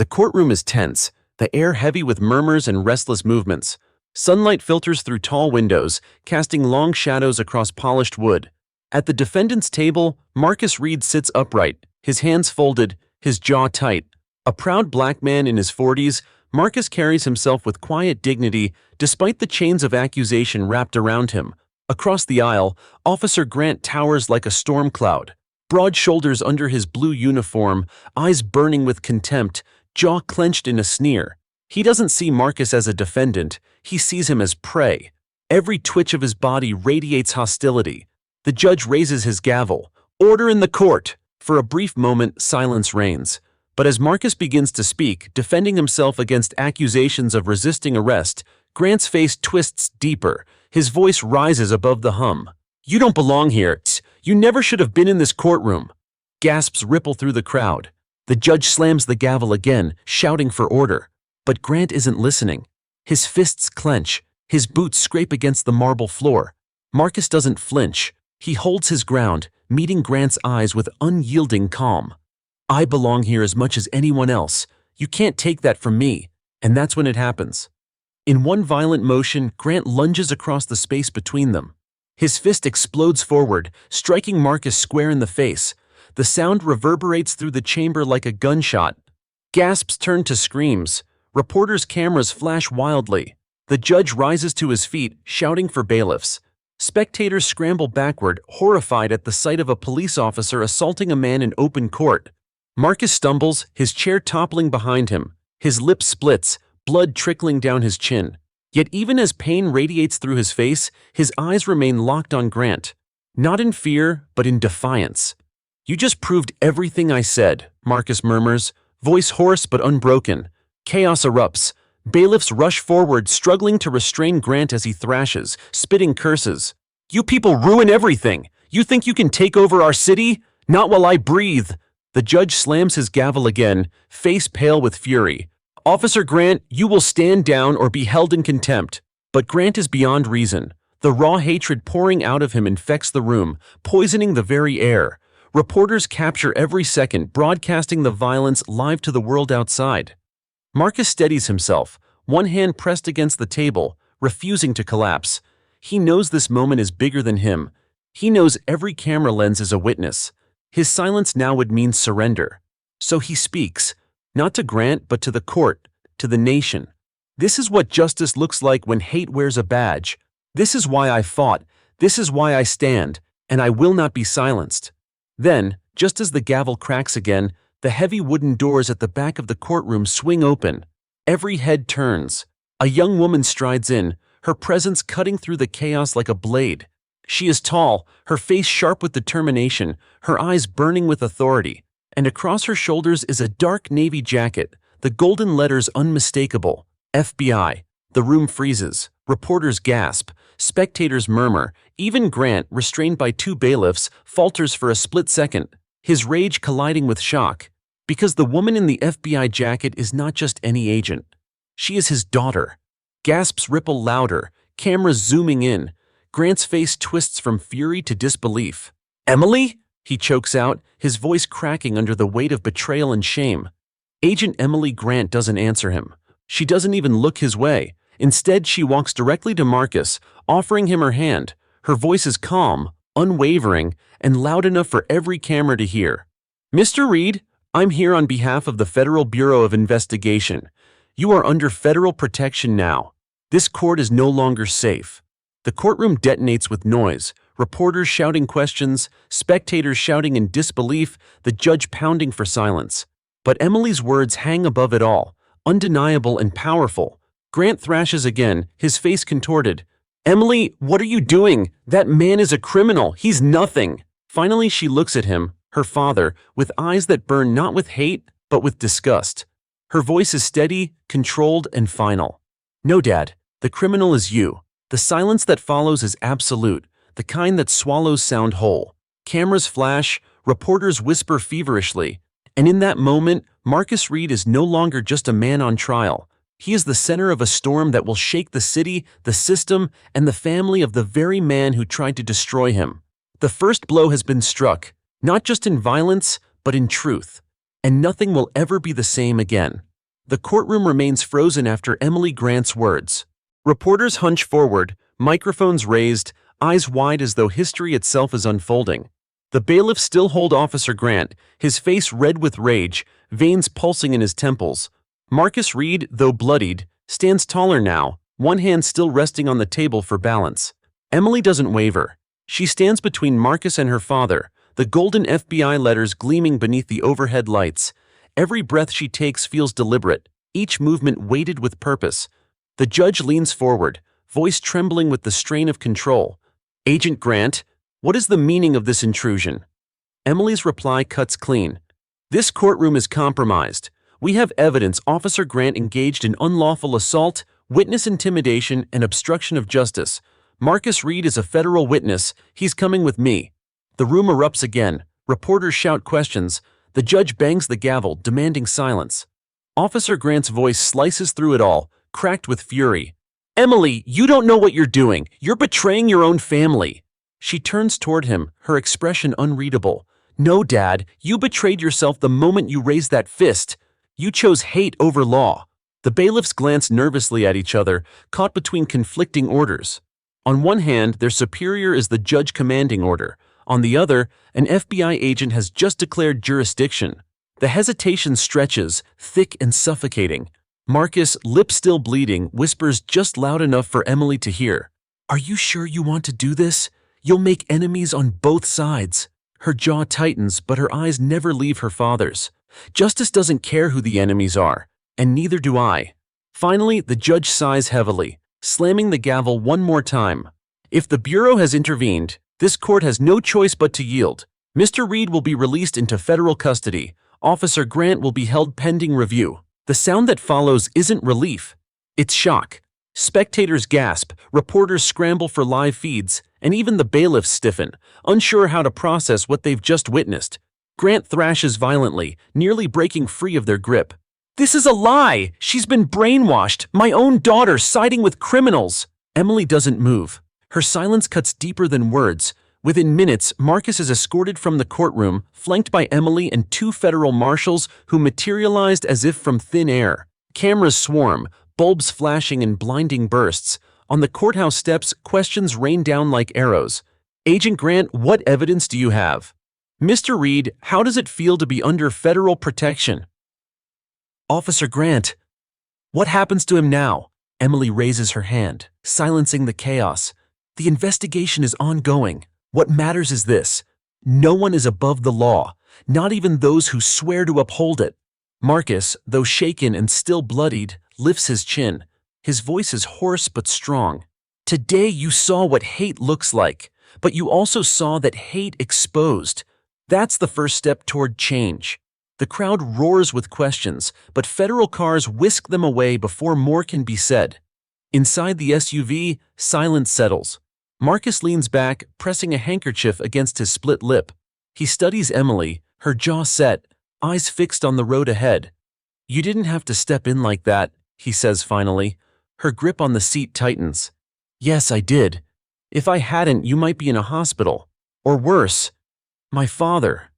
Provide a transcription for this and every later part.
The courtroom is tense, the air heavy with murmurs and restless movements. Sunlight filters through tall windows, casting long shadows across polished wood. At the defendant's table, Marcus Reed sits upright, his hands folded, his jaw tight. A proud black man in his 40s, Marcus carries himself with quiet dignity despite the chains of accusation wrapped around him. Across the aisle, Officer Grant towers like a storm cloud. Broad shoulders under his blue uniform, eyes burning with contempt, jaw clenched in a sneer. He doesn't see Marcus as a defendant, he sees him as prey. Every twitch of his body radiates hostility. The judge raises his gavel. Order in the court! For a brief moment, silence reigns. But as Marcus begins to speak, defending himself against accusations of resisting arrest, Grant's face twists deeper. His voice rises above the hum. "You don't belong here. You never should have been in this courtroom." Gasps ripple through the crowd. The judge slams the gavel again, shouting for order. But Grant isn't listening. His fists clench. His boots scrape against the marble floor. Marcus doesn't flinch. He holds his ground, meeting Grant's eyes with unyielding calm. "I belong here as much as anyone else. You can't take that from me." And that's when it happens. In one violent motion, Grant lunges across the space between them. His fist explodes forward, striking Marcus square in the face. The sound reverberates through the chamber like a gunshot. Gasps turn to screams. Reporters' cameras flash wildly. The judge rises to his feet, shouting for bailiffs. Spectators scramble backward, horrified at the sight of a police officer assaulting a man in open court. Marcus stumbles, his chair toppling behind him. His lip splits, blood trickling down his chin. Yet even as pain radiates through his face, his eyes remain locked on Grant. Not in fear, but in defiance. "You just proved everything I said," Marcus murmurs, voice hoarse but unbroken. Chaos erupts. Bailiffs rush forward, struggling to restrain Grant as he thrashes, spitting curses. "You people ruin everything! You think you can take over our city? Not while I breathe!" The judge slams his gavel again, face pale with fury. "Officer Grant, you will stand down or be held in contempt." But Grant is beyond reason. The raw hatred pouring out of him infects the room, poisoning the very air. Reporters capture every second, broadcasting the violence live to the world outside. Marcus steadies himself, one hand pressed against the table, refusing to collapse. He knows this moment is bigger than him. He knows every camera lens is a witness. His silence now would mean surrender. So he speaks, not to Grant, but to the court, to the nation. "This is what justice looks like when hate wears a badge. This is why I fought. This is why I stand, and I will not be silenced." Then, just as the gavel cracks again, the heavy wooden doors at the back of the courtroom swing open. Every head turns. A young woman strides in, her presence cutting through the chaos like a blade. She is tall, her face sharp with determination, her eyes burning with authority. And across her shoulders is a dark navy jacket, the golden letters unmistakable. FBI. The room freezes. Reporters gasp. Spectators murmur. Even Grant, restrained by two bailiffs, falters for a split second, his rage colliding with shock. Because the woman in the FBI jacket is not just any agent. She is his daughter. Gasps ripple louder, cameras zooming in. Grant's face twists from fury to disbelief. "Emily?" he chokes out, his voice cracking under the weight of betrayal and shame. Agent Emily Grant doesn't answer him. She doesn't even look his way. Instead, she walks directly to Marcus, offering him her hand. Her voice is calm, unwavering, and loud enough for every camera to hear. "Mr. Reed, I'm here on behalf of the Federal Bureau of Investigation. You are under federal protection now. This court is no longer safe." The courtroom detonates with noise, reporters shouting questions, spectators shouting in disbelief, the judge pounding for silence. But Emily's words hang above it all, undeniable and powerful. Grant thrashes again, his face contorted. "Emily, what are you doing? That man is a criminal. He's nothing." Finally, she looks at him, her father, with eyes that burn not with hate, but with disgust. Her voice is steady, controlled, and final. "No, Dad, the criminal is you." The silence that follows is absolute, the kind that swallows sound whole. Cameras flash, reporters whisper feverishly, and in that moment, Marcus Reed is no longer just a man on trial. He is the center of a storm that will shake the city, the system, and the family of the very man who tried to destroy him. The first blow has been struck, not just in violence, but in truth. And nothing will ever be the same again. The courtroom remains frozen after Emily Grant's words. Reporters hunch forward, microphones raised, eyes wide as though history itself is unfolding. The bailiffs still hold Officer Grant, his face red with rage, veins pulsing in his temples. Marcus Reed, though bloodied, stands taller now, one hand still resting on the table for balance. Emily doesn't waver. She stands between Marcus and her father, the golden FBI letters gleaming beneath the overhead lights. Every breath she takes feels deliberate, each movement weighted with purpose. The judge leans forward, voice trembling with the strain of control. "Agent Grant, what is the meaning of this intrusion?" Emily's reply cuts clean. "This courtroom is compromised. We have evidence Officer Grant engaged in unlawful assault, witness intimidation, and obstruction of justice. Marcus Reed is a federal witness. He's coming with me." The room erupts again. Reporters shout questions. The judge bangs the gavel, demanding silence. Officer Grant's voice slices through it all, cracked with fury. "Emily, you don't know what you're doing. You're betraying your own family." She turns toward him, her expression unreadable. "No, Dad, you betrayed yourself the moment you raised that fist. You chose hate over law." The bailiffs glance nervously at each other, caught between conflicting orders. On one hand, their superior is the judge commanding order. On the other, an FBI agent has just declared jurisdiction. The hesitation stretches, thick and suffocating. Marcus, lips still bleeding, whispers just loud enough for Emily to hear. "Are you sure you want to do this? You'll make enemies on both sides." Her jaw tightens, but her eyes never leave her father's. Justice doesn't care who the enemies are, and neither do I. Finally, the judge sighs heavily, slamming the gavel one more time. "If the Bureau has intervened, this court has no choice but to yield. Mr. Reed will be released into federal custody. Officer Grant will be held pending review." The sound that follows isn't relief. It's shock. Spectators gasp, reporters scramble for live feeds, and even the bailiffs stiffen, unsure how to process what they've just witnessed. Grant thrashes violently, nearly breaking free of their grip. "This is a lie! She's been brainwashed! My own daughter siding with criminals!" Emily doesn't move. Her silence cuts deeper than words. Within minutes, Marcus is escorted from the courtroom, flanked by Emily and two federal marshals who materialized as if from thin air. Cameras swarm, bulbs flashing in blinding bursts. On the courthouse steps, questions rain down like arrows. "Agent Grant, what evidence do you have?" "Mr. Reed, how does it feel to be under federal protection?" "Officer Grant, what happens to him now?" Emily raises her hand, silencing the chaos. "The investigation is ongoing. What matters is this: no one is above the law, not even those who swear to uphold it." Marcus, though shaken and still bloodied, lifts his chin. His voice is hoarse but strong. "Today you saw what hate looks like, but you also saw that hate exposed. That's the first step toward change." The crowd roars with questions, but federal cars whisk them away before more can be said. Inside the SUV, silence settles. Marcus leans back, pressing a handkerchief against his split lip. He studies Emily, her jaw set, eyes fixed on the road ahead. "You didn't have to step in like that," he says finally. Her grip on the seat tightens. "Yes, I did. If I hadn't, you might be in a hospital. Or worse, my father.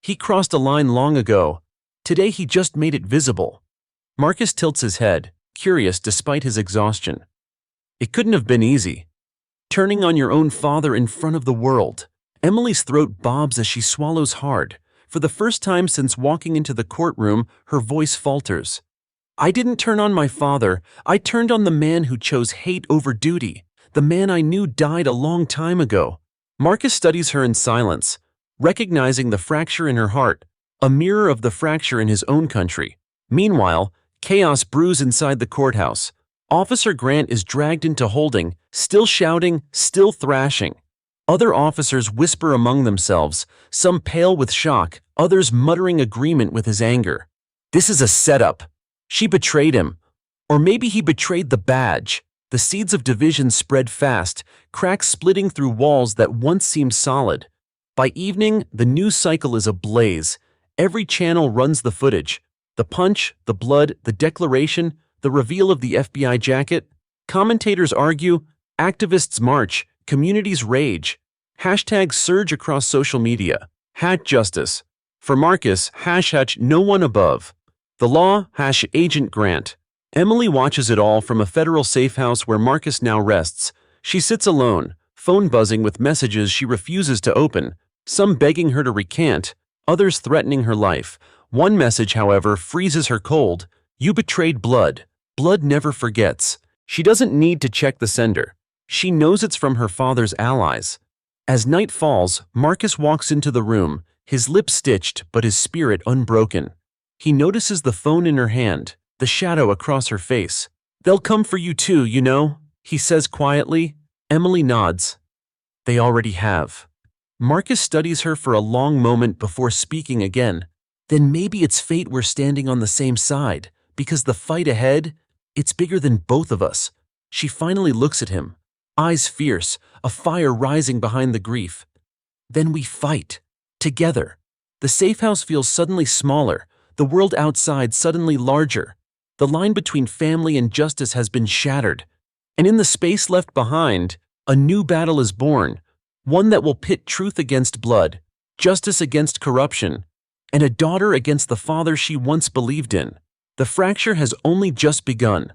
He crossed a line long ago. Today he just made it visible." Marcus tilts his head, curious despite his exhaustion. "It couldn't have been easy. Turning on your own father in front of the world." Emily's throat bobs as she swallows hard. For the first time since walking into the courtroom, her voice falters. "I didn't turn on my father. I turned on the man who chose hate over duty. The man I knew died a long time ago." Marcus studies her in silence, recognizing the fracture in her heart, a mirror of the fracture in his own country. Meanwhile, chaos brews inside the courthouse. Officer Grant is dragged into holding, still shouting, still thrashing. Other officers whisper among themselves, some pale with shock, others muttering agreement with his anger. This is a setup. She betrayed him. Or maybe he betrayed the badge. The seeds of division spread fast, cracks splitting through walls that once seemed solid. By evening, the news cycle is ablaze. Every channel runs the footage. The punch, the blood, the declaration, the reveal of the FBI jacket. Commentators argue, activists march, communities rage. Hashtags surge across social media. Hat justice. For Marcus, hashtag no one above. The law, Agent Grant. Emily watches it all from a federal safe house where Marcus now rests. She sits alone, phone buzzing with messages she refuses to open, some begging her to recant, others threatening her life. One message, however, freezes her cold. You betrayed blood. Blood never forgets. She doesn't need to check the sender. She knows it's from her father's allies. As night falls, Marcus walks into the room, his lips stitched but his spirit unbroken. He notices the phone in her hand, the shadow across her face. They'll come for you too, you know, he says quietly. Emily nods. They already have. Marcus studies her for a long moment before speaking again. Then maybe it's fate we're standing on the same side, because the fight ahead, it's bigger than both of us. She finally looks at him, eyes fierce, a fire rising behind the grief. Then we fight. Together. The safe house feels suddenly smaller, the world outside suddenly larger. The line between family and justice has been shattered. And in the space left behind, a new battle is born, one that will pit truth against blood, justice against corruption, and a daughter against the father she once believed in. The fracture has only just begun.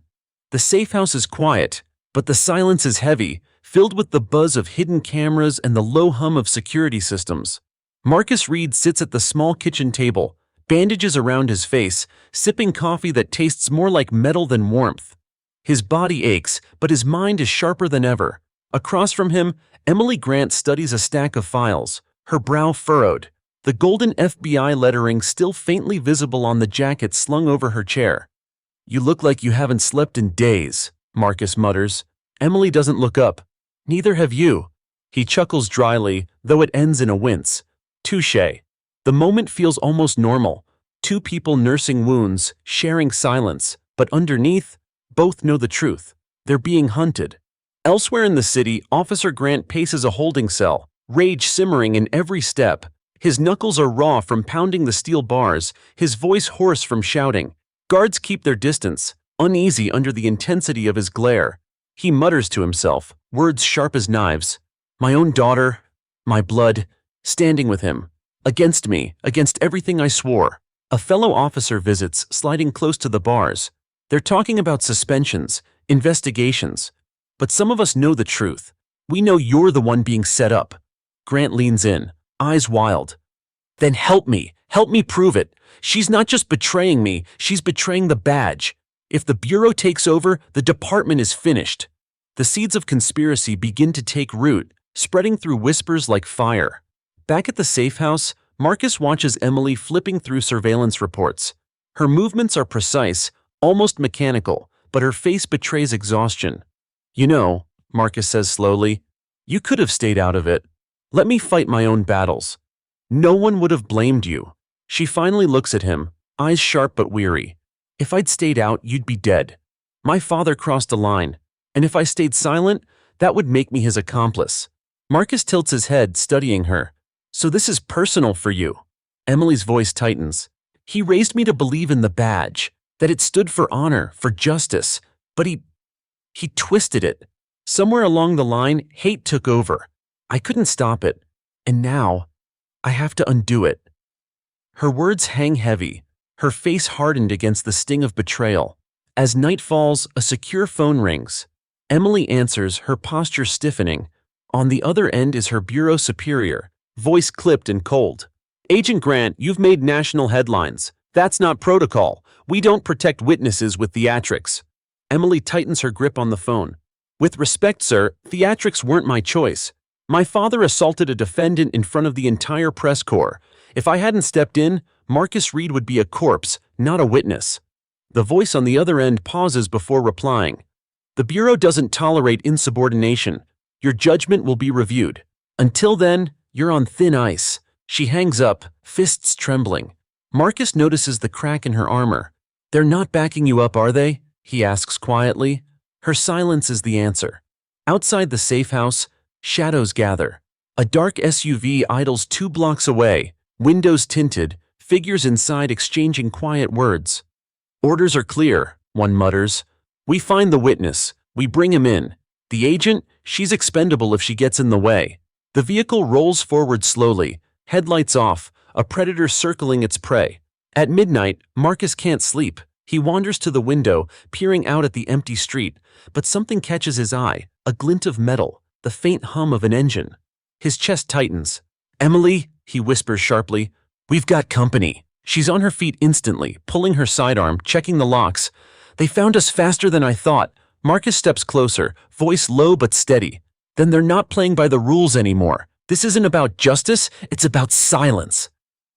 The safe house is quiet, but the silence is heavy, filled with the buzz of hidden cameras and the low hum of security systems. Marcus Reed sits at the small kitchen table, bandages around his face, sipping coffee that tastes more like metal than warmth. His body aches, but his mind is sharper than ever. Across from him, Emily Grant studies a stack of files, her brow furrowed, the golden FBI lettering still faintly visible on the jacket slung over her chair. You look like you haven't slept in days, Marcus mutters. Emily doesn't look up. Neither have you. He chuckles dryly, though it ends in a wince. Touché. The moment feels almost normal. Two people nursing wounds, sharing silence, but underneath, both know the truth. They're being hunted. Elsewhere in the city, Officer Grant paces a holding cell, rage simmering in every step. His knuckles are raw from pounding the steel bars, his voice hoarse from shouting. Guards keep their distance, uneasy under the intensity of his glare. He mutters to himself, words sharp as knives. My own daughter, my blood, standing with him. Against me, against everything I swore. A fellow officer visits, sliding close to the bars. They're talking about suspensions, investigations. But some of us know the truth. We know you're the one being set up. Grant leans in, eyes wild. Then help me prove it. She's not just betraying me, she's betraying the badge. If the Bureau takes over, the department is finished. The seeds of conspiracy begin to take root, spreading through whispers like fire. Back at the safe house, Marcus watches Emily flipping through surveillance reports. Her movements are precise, almost mechanical, but her face betrays exhaustion. You know, Marcus says slowly, you could have stayed out of it. Let me fight my own battles. No one would have blamed you. She finally looks at him, eyes sharp but weary. If I'd stayed out, you'd be dead. My father crossed a line, and if I stayed silent, that would make me his accomplice. Marcus tilts his head, studying her. So this is personal for you. Emily's voice tightens. He raised me to believe in the badge, that it stood for honor, for justice, but he twisted it. Somewhere along the line, hate took over. I couldn't stop it, and now I have to undo it. Her words hang heavy, her face hardened against the sting of betrayal. As night falls, a secure phone rings. Emily answers, her posture stiffening. On the other end is her bureau superior, voice clipped and cold. Agent Grant, you've made national headlines. That's not protocol. We don't protect witnesses with theatrics. Emily tightens her grip on the phone. With respect, sir, theatrics weren't my choice. My father assaulted a defendant in front of the entire press corps. If I hadn't stepped in, Marcus Reed would be a corpse, not a witness. The voice on the other end pauses before replying. The Bureau doesn't tolerate insubordination. Your judgment will be reviewed. Until then, you're on thin ice. She hangs up, fists trembling. Marcus notices the crack in her armor. They're not backing you up, are they? He asks quietly. Her silence is the answer. Outside the safe house, shadows gather. A dark SUV idles 2 blocks away, windows tinted, figures inside exchanging quiet words. Orders are clear, one mutters. We find the witness. We bring him in. The agent, she's expendable if she gets in the way. The vehicle rolls forward slowly, headlights off, a predator circling its prey. At midnight, Marcus can't sleep. He wanders to the window, peering out at the empty street, but something catches his eye, a glint of metal, the faint hum of an engine. His chest tightens. "Emily," he whispers sharply, "we've got company." She's on her feet instantly, pulling her sidearm, checking the locks. "They found us faster than I thought." Marcus steps closer, voice low but steady. "Then they're not playing by the rules anymore. This isn't about justice, it's about silence."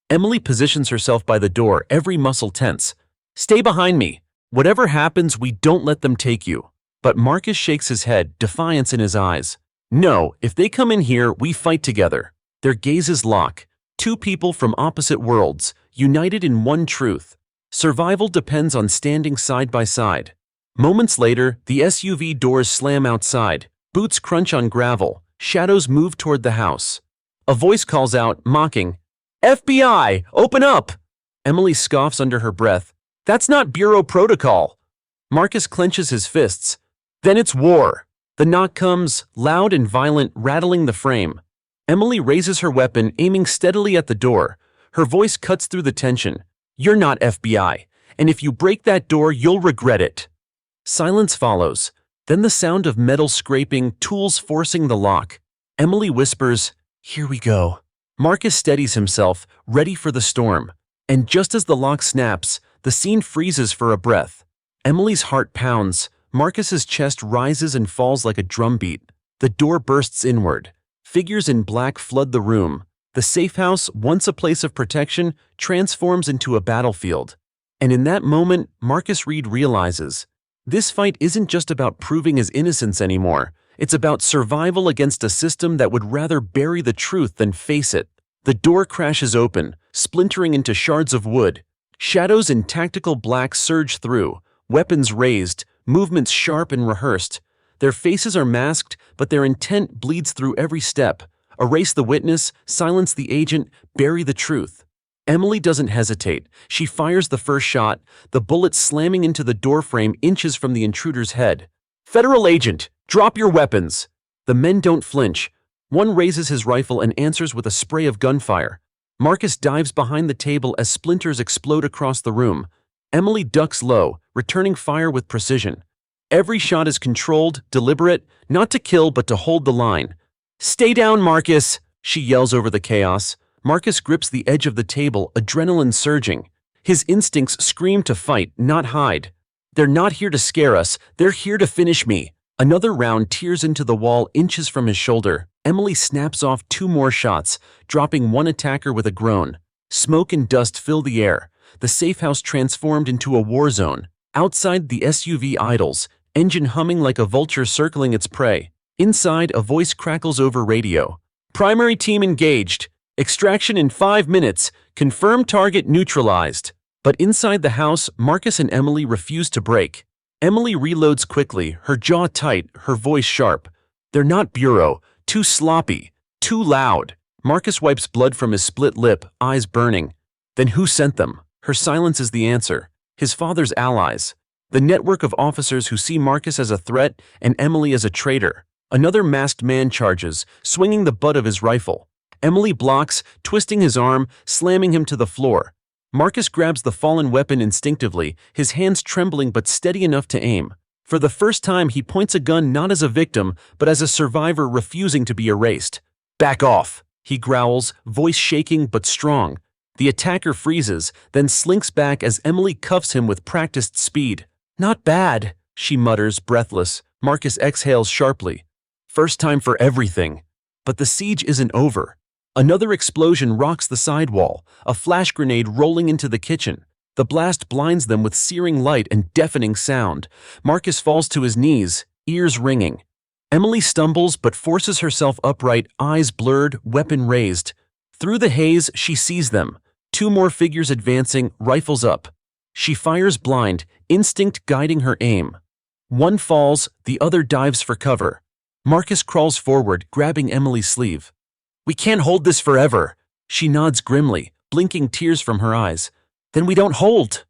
Emily positions herself by the door, every muscle tense. "Stay behind me. Whatever happens, we don't let them take you." But Marcus shakes his head, defiance in his eyes. "No, if they come in here, we fight together." Their gazes lock. Two people from opposite worlds, united in one truth. Survival depends on standing side by side. Moments later, the SUV doors slam outside. Boots crunch on gravel. Shadows move toward the house. A voice calls out, mocking, "FBI, open up!" Emily scoffs under her breath. "That's not Bureau protocol." Marcus clenches his fists. "Then it's war." The knock comes, loud and violent, rattling the frame. Emily raises her weapon, aiming steadily at the door. Her voice cuts through the tension. "You're not FBI, and if you break that door, you'll regret it." Silence follows. Then the sound of metal scraping, tools forcing the lock. Emily whispers, "Here we go." Marcus steadies himself, ready for the storm. And just as the lock snaps, the scene freezes for a breath. Emily's heart pounds. Marcus's chest rises and falls like a drumbeat. The door bursts inward. Figures in black flood the room. The safe house, once a place of protection, transforms into a battlefield. And in that moment, Marcus Reed realizes, this fight isn't just about proving his innocence anymore. It's about survival against a system that would rather bury the truth than face it. The door crashes open, splintering into shards of wood. Shadows in tactical black surge through, weapons raised, movements sharp and rehearsed. Their faces are masked, but their intent bleeds through every step. Erase the witness, silence the agent, bury the truth. Emily doesn't hesitate. She fires the first shot, the bullet slamming into the doorframe inches from the intruder's head. "Federal agent, drop your weapons!" The men don't flinch. One raises his rifle and answers with a spray of gunfire. Marcus dives behind the table as splinters explode across the room. Emily ducks low, returning fire with precision. Every shot is controlled, deliberate, not to kill but to hold the line. "Stay down, Marcus!" she yells over the chaos. Marcus grips the edge of the table, adrenaline surging. His instincts scream to fight, not hide. "They're not here to scare us, they're here to finish me." Another round tears into the wall inches from his shoulder. Emily snaps off 2 more shots, dropping one attacker with a groan. Smoke and dust fill the air. The safe house transformed into a war zone. Outside, the SUV idles, engine humming like a vulture circling its prey. Inside, a voice crackles over radio. "Primary team engaged. Extraction in 5 minutes. Confirmed target neutralized." But inside the house, Marcus and Emily refuse to break. Emily reloads quickly, her jaw tight, her voice sharp. "They're not Bureau. Too sloppy. Too loud." Marcus wipes blood from his split lip, eyes burning. "Then who sent them?" Her silence is the answer. His father's allies. The network of officers who see Marcus as a threat and Emily as a traitor. Another masked man charges, swinging the butt of his rifle. Emily blocks, twisting his arm, slamming him to the floor. Marcus grabs the fallen weapon instinctively, his hands trembling but steady enough to aim. For the first time, he points a gun not as a victim, but as a survivor refusing to be erased. "Back off," he growls, voice shaking but strong. The attacker freezes, then slinks back as Emily cuffs him with practiced speed. "Not bad," she mutters, breathless. Marcus exhales sharply. First time for everything. But the siege isn't over. Another explosion rocks the sidewall, a flash grenade rolling into the kitchen. The blast blinds them with searing light and deafening sound. Marcus falls to his knees, ears ringing. Emily stumbles but forces herself upright, eyes blurred, weapon raised. Through the haze, she sees them. 2 more figures advancing, rifles up. She fires blind, instinct guiding her aim. One falls, the other dives for cover. Marcus crawls forward, grabbing Emily's sleeve. "We can't hold this forever." She nods grimly, blinking tears from her eyes. "Then we don't hold."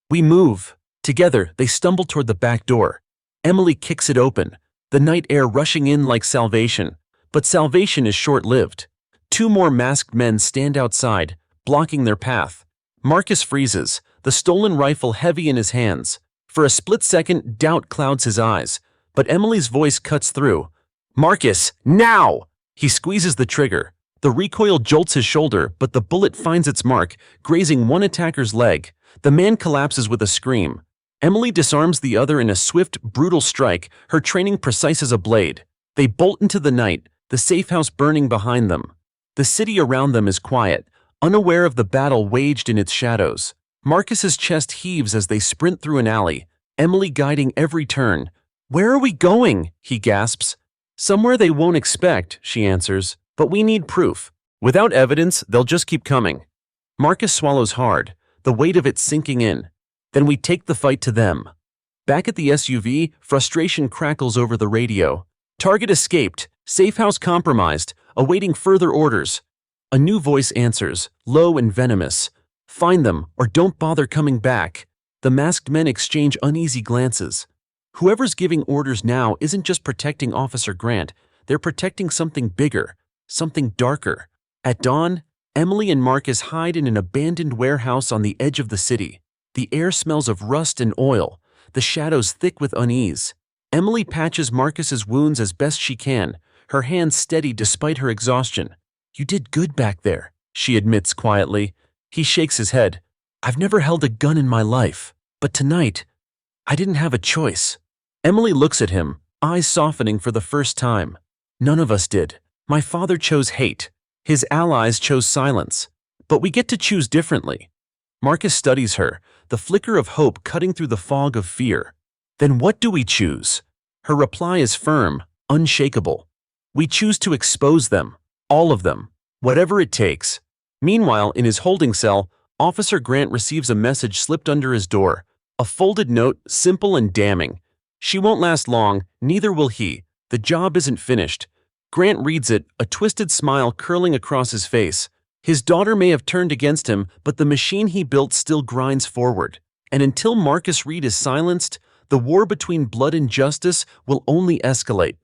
We move. Together, they stumble toward the back door. Emily kicks it open, the night air rushing in like salvation. But salvation is short-lived. 2 more masked men stand outside, blocking their path. Marcus freezes, the stolen rifle heavy in his hands. For a split second, doubt clouds his eyes, but Emily's voice cuts through. "Marcus, now!" He squeezes the trigger. The recoil jolts his shoulder, but the bullet finds its mark, grazing one attacker's leg. The man collapses with a scream. Emily disarms the other in a swift, brutal strike, her training precise as a blade. They bolt into the night, the safe house burning behind them. The city around them is quiet, unaware of the battle waged in its shadows. Marcus's chest heaves as they sprint through an alley, Emily guiding every turn. "Where are we going?" he gasps. "Somewhere they won't expect," she answers, "but we need proof. Without evidence, they'll just keep coming." Marcus swallows hard, the weight of it sinking in. "Then we take the fight to them." Back at the SUV, frustration crackles over the radio. Target escaped, safe house compromised, awaiting further orders. A new voice answers, low and venomous. "Find them, or don't bother coming back." The masked men exchange uneasy glances. Whoever's giving orders now isn't just protecting Officer Grant, they're protecting something bigger, something darker. At dawn, Emily and Marcus hide in an abandoned warehouse on the edge of the city. The air smells of rust and oil, the shadows thick with unease. Emily patches Marcus's wounds as best she can, her hands steady despite her exhaustion. "You did good back there," she admits quietly. He shakes his head. "I've never held a gun in my life, but tonight, I didn't have a choice." Emily looks at him, eyes softening for the first time. "None of us did. My father chose hate. His allies chose silence. But we get to choose differently." Marcus studies her, the flicker of hope cutting through the fog of fear. "Then what do we choose?" Her reply is firm, unshakable. "We choose to expose them, all of them, whatever it takes." Meanwhile, in his holding cell, Officer Grant receives a message slipped under his door. A folded note, simple and damning. "She won't last long, neither will he. The job isn't finished." Grant reads it, a twisted smile curling across his face. His daughter may have turned against him, but the machine he built still grinds forward. And until Marcus Reed is silenced, the war between blood and justice will only escalate.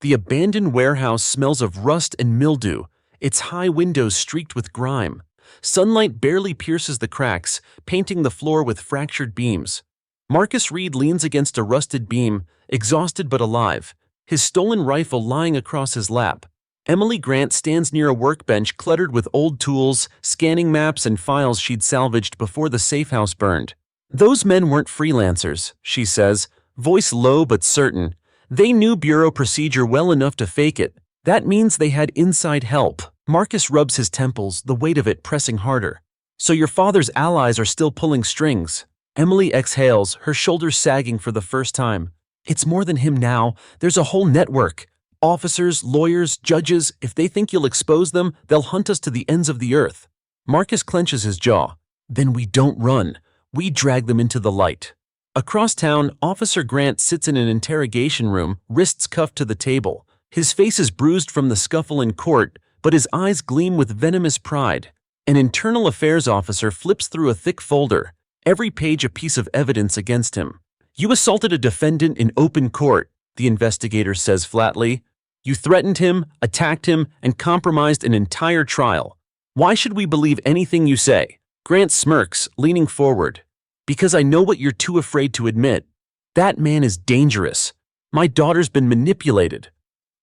The abandoned warehouse smells of rust and mildew, its high windows streaked with grime. Sunlight barely pierces the cracks, painting the floor with fractured beams. Marcus Reed leans against a rusted beam, exhausted but alive, his stolen rifle lying across his lap. Emily Grant stands near a workbench cluttered with old tools, scanning maps and files she'd salvaged before the safe house burned. "Those men weren't freelancers," she says, voice low but certain. "They knew bureau procedure well enough to fake it. That means they had inside help." Marcus rubs his temples, the weight of it pressing harder. "So your father's allies are still pulling strings." Emily exhales, her shoulders sagging for the first time. "It's more than him now. There's a whole network. Officers, lawyers, judges. If they think you'll expose them, they'll hunt us to the ends of the earth." Marcus clenches his jaw. "Then we don't run. We drag them into the light." Across town, Officer Grant sits in an interrogation room, wrists cuffed to the table. His face is bruised from the scuffle in court, but his eyes gleam with venomous pride. An internal affairs officer flips through a thick folder, every page a piece of evidence against him. "You assaulted a defendant in open court," the investigator says flatly. "You threatened him, attacked him, and compromised an entire trial. Why should we believe anything you say?" Grant smirks, leaning forward. "Because I know what you're too afraid to admit. That man is dangerous. My daughter's been manipulated.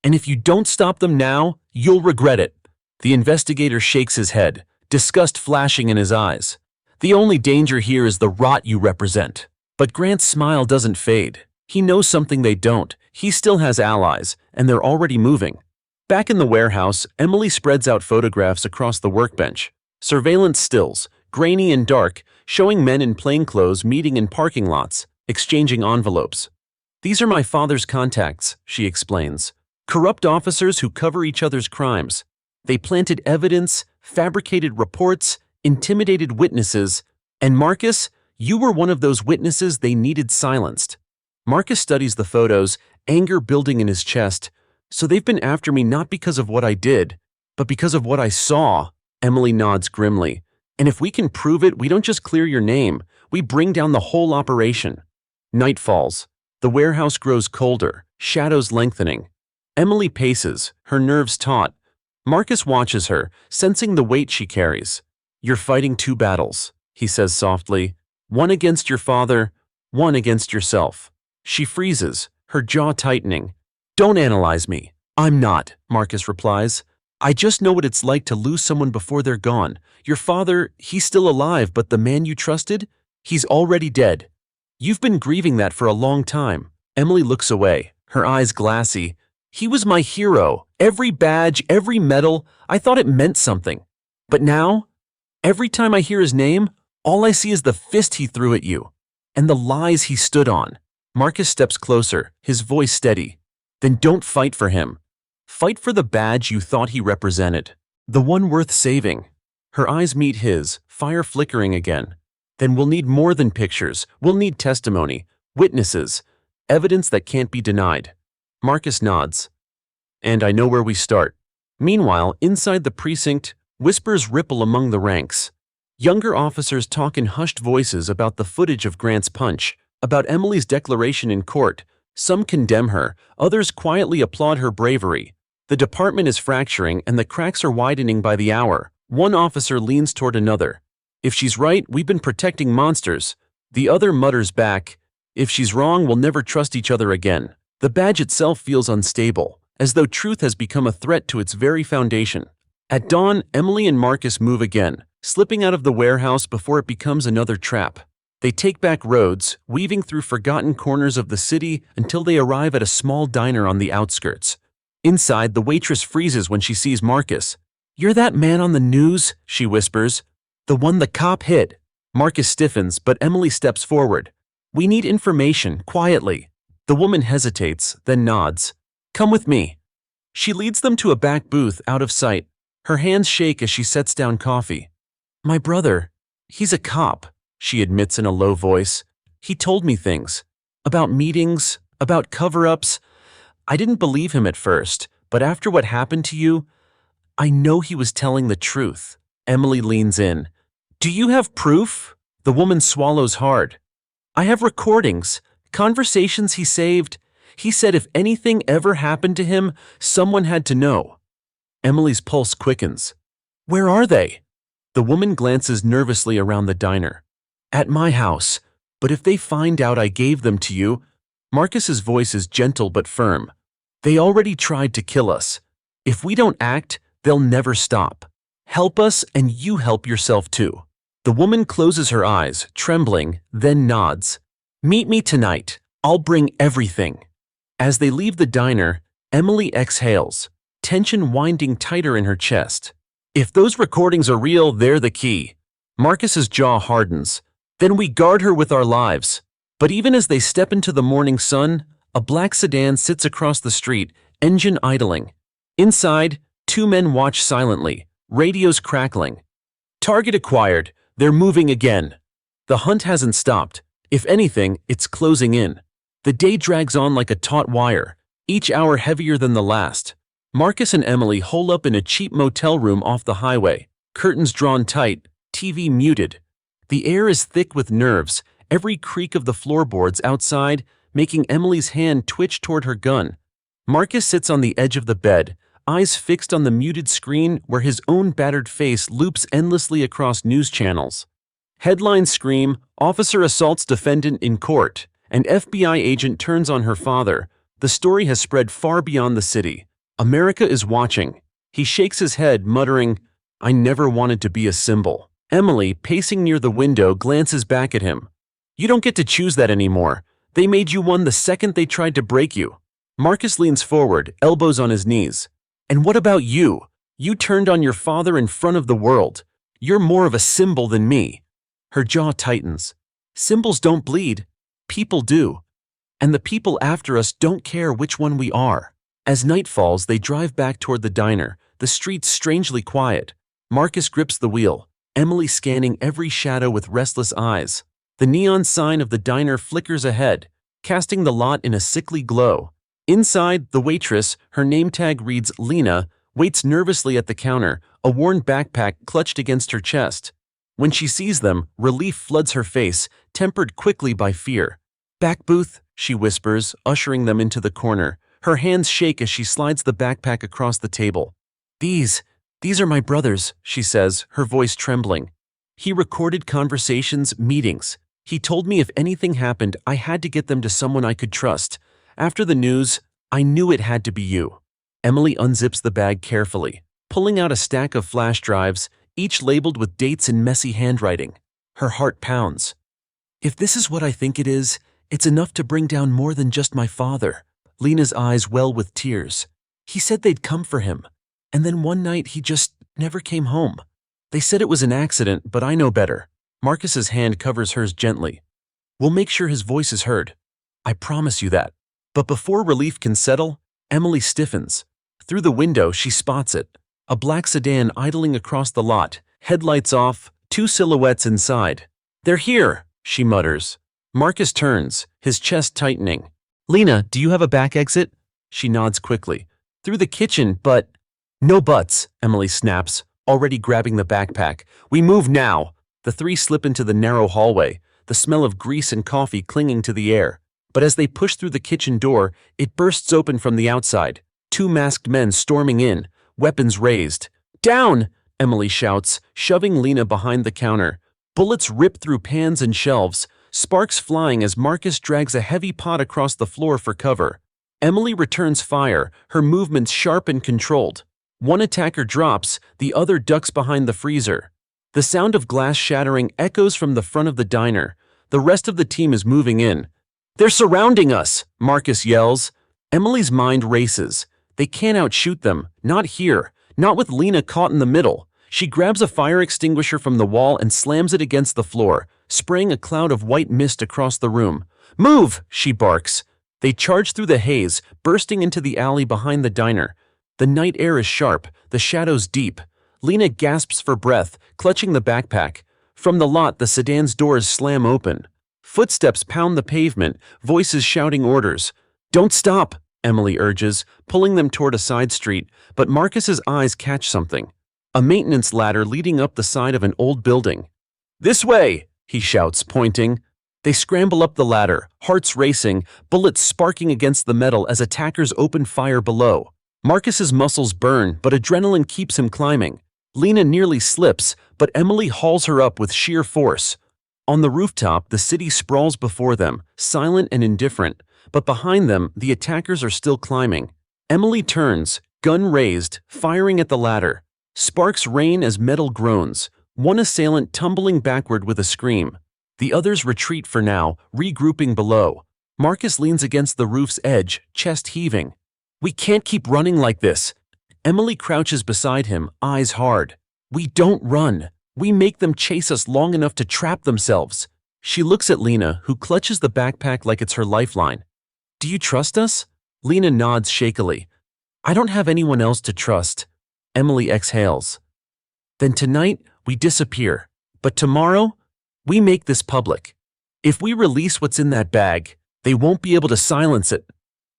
And if you don't stop them now, you'll regret it." The investigator shakes his head, disgust flashing in his eyes. "The only danger here is the rot you represent." But Grant's smile doesn't fade. He knows something they don't. He still has allies, and they're already moving. Back in the warehouse, Emily spreads out photographs across the workbench. Surveillance stills, grainy and dark, showing men in plainclothes meeting in parking lots, exchanging envelopes. "These are my father's contacts," she explains. "Corrupt officers who cover each other's crimes. They planted evidence, fabricated reports, intimidated witnesses. And Marcus, you were one of those witnesses they needed silenced." Marcus studies the photos, anger building in his chest. "So they've been after me not because of what I did, but because of what I saw." Emily nods grimly. "And if we can prove it, we don't just clear your name, we bring down the whole operation." Night falls. The warehouse grows colder, shadows lengthening. Emily paces, her nerves taut. Marcus watches her, sensing the weight she carries. "You're fighting two battles. he says softly. One against your father, one against yourself. She freezes, her jaw tightening. Don't analyze me. I'm not, Marcus replies. I just know what it's like to lose someone before they're gone. Your father, he's still alive, but the man you trusted? He's already dead. You've been grieving that for a long time. Emily looks away, her eyes glassy. He was my hero. Every badge, every medal, I thought it meant something. But now, every time I hear his name, all I see is the fist he threw at you, and the lies he stood on. Marcus steps closer, his voice steady. Then don't fight for him. Fight for the badge you thought he represented. The one worth saving. Her eyes meet his, fire flickering again. Then we'll need more than pictures. We'll need testimony, witnesses, evidence that can't be denied. Marcus nods. And I know where we start. Meanwhile, inside the precinct, whispers ripple among the ranks. Younger officers talk in hushed voices about the footage of Grant's punch, about Emily's declaration in court. Some condemn her, others quietly applaud her bravery. The department is fracturing and the cracks are widening by the hour. One officer leans toward another. If she's right, we've been protecting monsters. The other mutters back. If she's wrong, we'll never trust each other again. The badge itself feels unstable, as though truth has become a threat to its very foundation. At dawn, Emily and Marcus move again, slipping out of the warehouse before it becomes another trap. They take back roads, weaving through forgotten corners of the city until they arrive at a small diner on the outskirts. Inside, the waitress freezes when she sees Marcus. "You're that man on the news," she whispers. "The one the cop hit." Marcus stiffens, but Emily steps forward. "We need information, quietly." The woman hesitates, then nods. "Come with me." She leads them to a back booth out of sight. Her hands shake as she sets down coffee. "My brother, he's a cop," she admits in a low voice. "He told me things. About meetings, about cover-ups. I didn't believe him at first, but after what happened to you, I know he was telling the truth." Emily leans in. "Do you have proof?" The woman swallows hard. "I have recordings, conversations he saved. He said if anything ever happened to him, someone had to know." Emily's pulse quickens. "Where are they?" The woman glances nervously around the diner. "At my house, but if they find out I gave them to you..." Marcus's voice is gentle but firm. "They already tried to kill us. If we don't act, they'll never stop. Help us and you help yourself too." The woman closes her eyes, trembling, then nods. "Meet me tonight. I'll bring everything." As they leave the diner, Emily exhales, tension winding tighter in her chest. If those recordings are real, they're the key. Marcus's jaw hardens. Then we guard her with our lives. But even as they step into the morning sun, a black sedan sits across the street, engine idling. Inside, two men watch silently, radios crackling. "Target acquired. They're moving again." The hunt hasn't stopped. If anything, it's closing in. The day drags on like a taut wire, each hour heavier than the last. Marcus and Emily hole up in a cheap motel room off the highway, curtains drawn tight, TV muted. The air is thick with nerves, every creak of the floorboards outside making Emily's hand twitch toward her gun. Marcus sits on the edge of the bed, eyes fixed on the muted screen where his own battered face loops endlessly across news channels. Headlines scream, "Officer assaults defendant in court." An FBI agent turns on her father. The story has spread far beyond the city. America is watching. He shakes his head, muttering, "I never wanted to be a symbol." Emily, pacing near the window, glances back at him. "You don't get to choose that anymore. They made you one the second they tried to break you." Marcus leans forward, elbows on his knees. "And what about you? You turned on your father in front of the world. You're more of a symbol than me." Her jaw tightens. "Symbols don't bleed. People do. And the people after us don't care which one we are." As night falls, they drive back toward the diner, the streets strangely quiet. Marcus grips the wheel, Emily scanning every shadow with restless eyes. The neon sign of the diner flickers ahead, casting the lot in a sickly glow. Inside, the waitress, her name tag reads Lena, waits nervously at the counter, a worn backpack clutched against her chest. When she sees them, relief floods her face, tempered quickly by fear. "Back booth," she whispers, ushering them into the corner. Her hands shake as she slides the backpack across the table. These are my brothers," she says, her voice trembling. He recorded conversations, meetings. He told me if anything happened, I had to get them to someone I could trust. After the news, I knew it had to be you. Emily unzips the bag carefully, pulling out a stack of flash drives, each labeled with dates in messy handwriting. Her heart pounds. If this is what I think it is, it's enough to bring down more than just my father. Lena's eyes well with tears. He said they'd come for him, and then one night he just never came home. They said it was an accident, but I know better. Marcus's hand covers hers gently. We'll make sure his voice is heard. I promise you that. But before relief can settle, Emily stiffens. Through the window, she spots it. A black sedan idling across the lot, headlights off, two silhouettes inside. They're here, she mutters. Marcus turns, his chest tightening. Lena, do you have a back exit? She nods quickly. Through the kitchen, but… No buts, Emily snaps, already grabbing the backpack. We move now. The three slip into the narrow hallway, the smell of grease and coffee clinging to the air. But as they push through the kitchen door, it bursts open from the outside. Two masked men storming in, weapons raised. Down! Emily shouts, shoving Lena behind the counter. Bullets rip through pans and shelves, sparks flying as Marcus drags a heavy pot across the floor for cover. Emily returns fire, her movements sharp and controlled. One attacker drops, the other ducks behind the freezer. The sound of glass shattering echoes from the front of the diner. The rest of the team is moving in. They're surrounding us, Marcus yells. Emily's mind races. They can't outshoot them, not here, not with Lena caught in the middle. She grabs a fire extinguisher from the wall and slams it against the floor, spraying a cloud of white mist across the room. Move, she barks. They charge through the haze, bursting into the alley behind the diner. The night air is sharp, the shadows deep. Lena gasps for breath, clutching the backpack. From the lot, the sedan's doors slam open. Footsteps pound the pavement, voices shouting orders. Don't stop, Emily urges, pulling them toward a side street, but Marcus's eyes catch something. A maintenance ladder leading up the side of an old building. This way, he shouts, pointing. They scramble up the ladder, hearts racing, bullets sparking against the metal as attackers open fire below. Marcus's muscles burn, but adrenaline keeps him climbing. Lena nearly slips, but Emily hauls her up with sheer force. On the rooftop, the city sprawls before them, silent and indifferent, but behind them, the attackers are still climbing. Emily turns, gun raised, firing at the ladder. Sparks rain as metal groans, one assailant tumbling backward with a scream. The others retreat for now, regrouping below. Marcus leans against the roof's edge, chest heaving. We can't keep running like this. Emily crouches beside him, eyes hard. We don't run. We make them chase us long enough to trap themselves. She looks at Lena, who clutches the backpack like it's her lifeline. Do you trust us? Lena nods shakily. I don't have anyone else to trust. Emily exhales. Then tonight, we disappear. But tomorrow, we make this public. If we release what's in that bag, they won't be able to silence it.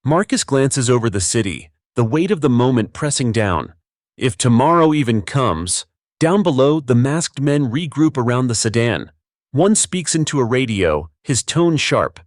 Marcus glances over the city, the weight of the moment pressing down. If tomorrow even comes… Down below, the masked men regroup around the sedan. One speaks into a radio, his tone sharp.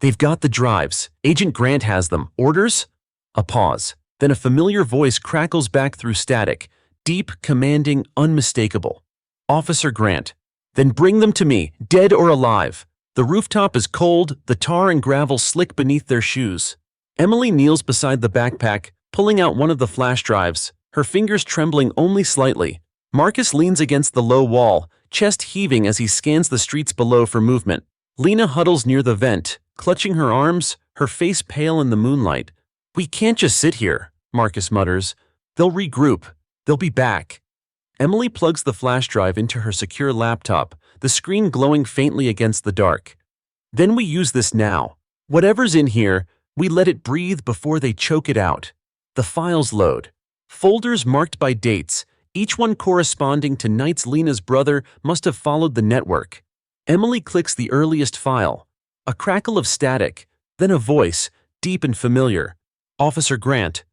They've got the drives. Agent Grant has them. Orders? A pause. Then a familiar voice crackles back through static, deep, commanding, unmistakable. Officer Grant. Then bring them to me, dead or alive. The rooftop is cold, the tar and gravel slick beneath their shoes. Emily kneels beside the backpack, pulling out one of the flash drives, her fingers trembling only slightly. Marcus leans against the low wall, chest heaving as he scans the streets below for movement. Lena huddles near the vent, clutching her arms, her face pale in the moonlight. We can't just sit here, Marcus mutters. They'll regroup. They'll be back. Emily plugs the flash drive into her secure laptop, the screen glowing faintly against the dark. Then we use this now. Whatever's in here, we let it breathe before they choke it out. The files load. Folders marked by dates, each one corresponding to nights Lena's brother must have followed the network. Emily clicks the earliest file. A crackle of static, then a voice, deep and familiar. Officer Grant.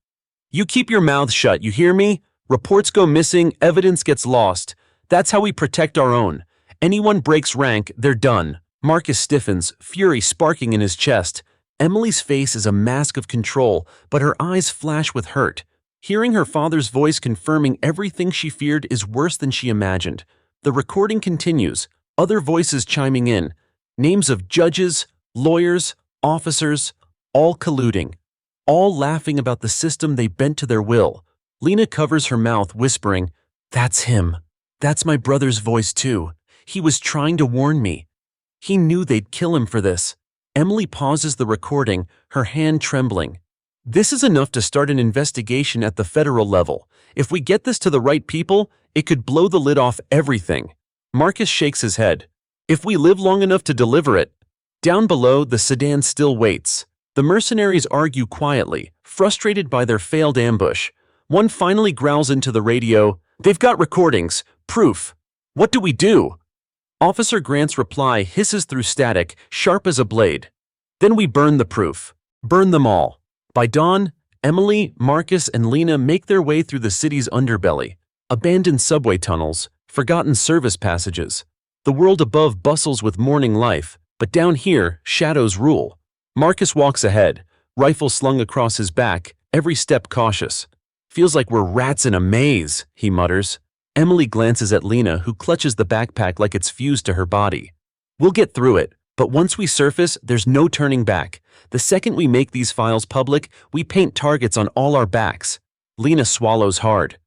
You keep your mouth shut, you hear me? Reports go missing, evidence gets lost. That's how we protect our own. Anyone breaks rank, they're done. Marcus stiffens, fury sparking in his chest. Emily's face is a mask of control, but her eyes flash with hurt. Hearing her father's voice confirming everything she feared is worse than she imagined. The recording continues, other voices chiming in, names of judges, lawyers, officers, all colluding, all laughing about the system they bent to their will. Lena covers her mouth, whispering, "That's him. That's my brother's voice too. He was trying to warn me. He knew they'd kill him for this." Emily pauses the recording, her hand trembling. This is enough to start an investigation at the federal level. If we get this to the right people, it could blow the lid off everything. Marcus shakes his head. If we live long enough to deliver it. Down below, the sedan still waits. The mercenaries argue quietly, frustrated by their failed ambush. One finally growls into the radio, "They've got recordings, proof. What do we do?" Officer Grant's reply hisses through static, sharp as a blade. "Then we burn the proof. Burn them all." By dawn, Emily, Marcus, and Lena make their way through the city's underbelly. Abandoned subway tunnels, forgotten service passages. The world above bustles with morning life, but down here, shadows rule. Marcus walks ahead, rifle slung across his back, every step cautious. "Feels like we're rats in a maze," he mutters. Emily glances at Lena, who clutches the backpack like it's fused to her body. "We'll get through it, but once we surface, there's no turning back. The second we make these files public, we paint targets on all our backs." Lena swallows hard.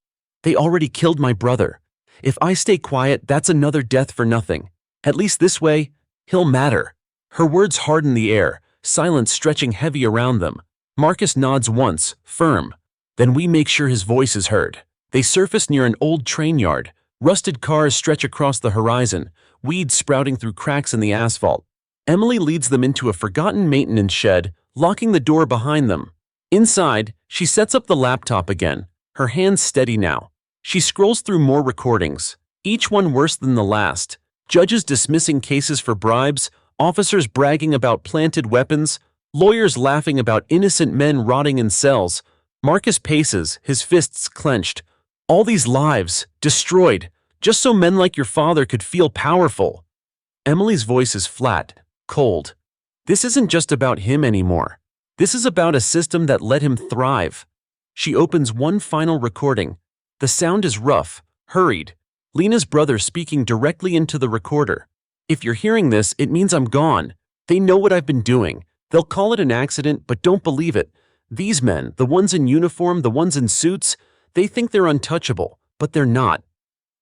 "They already killed my brother. If I stay quiet, that's another death for nothing. At least this way, he'll matter." Her words harden the air, silence stretching heavy around them. Marcus nods once, firm. Then we make sure his voice is heard. They surface near an old train yard. Rusted cars stretch across the horizon, weeds sprouting through cracks in the asphalt. Emily leads them into a forgotten maintenance shed, locking the door behind them. Inside, she sets up the laptop again, her hands steady now. She scrolls through more recordings, each one worse than the last. Judges dismissing cases for bribes, officers bragging about planted weapons, lawyers laughing about innocent men rotting in cells. Marcus paces, his fists clenched. All these lives, destroyed, just so men like your father could feel powerful. Emily's voice is flat, cold. This isn't just about him anymore. This is about a system that let him thrive. She opens one final recording. The sound is rough, hurried. Lena's brother speaking directly into the recorder. "If you're hearing this, it means I'm gone. They know what I've been doing. They'll call it an accident, but don't believe it. These men, the ones in uniform, the ones in suits, they think they're untouchable, but they're not.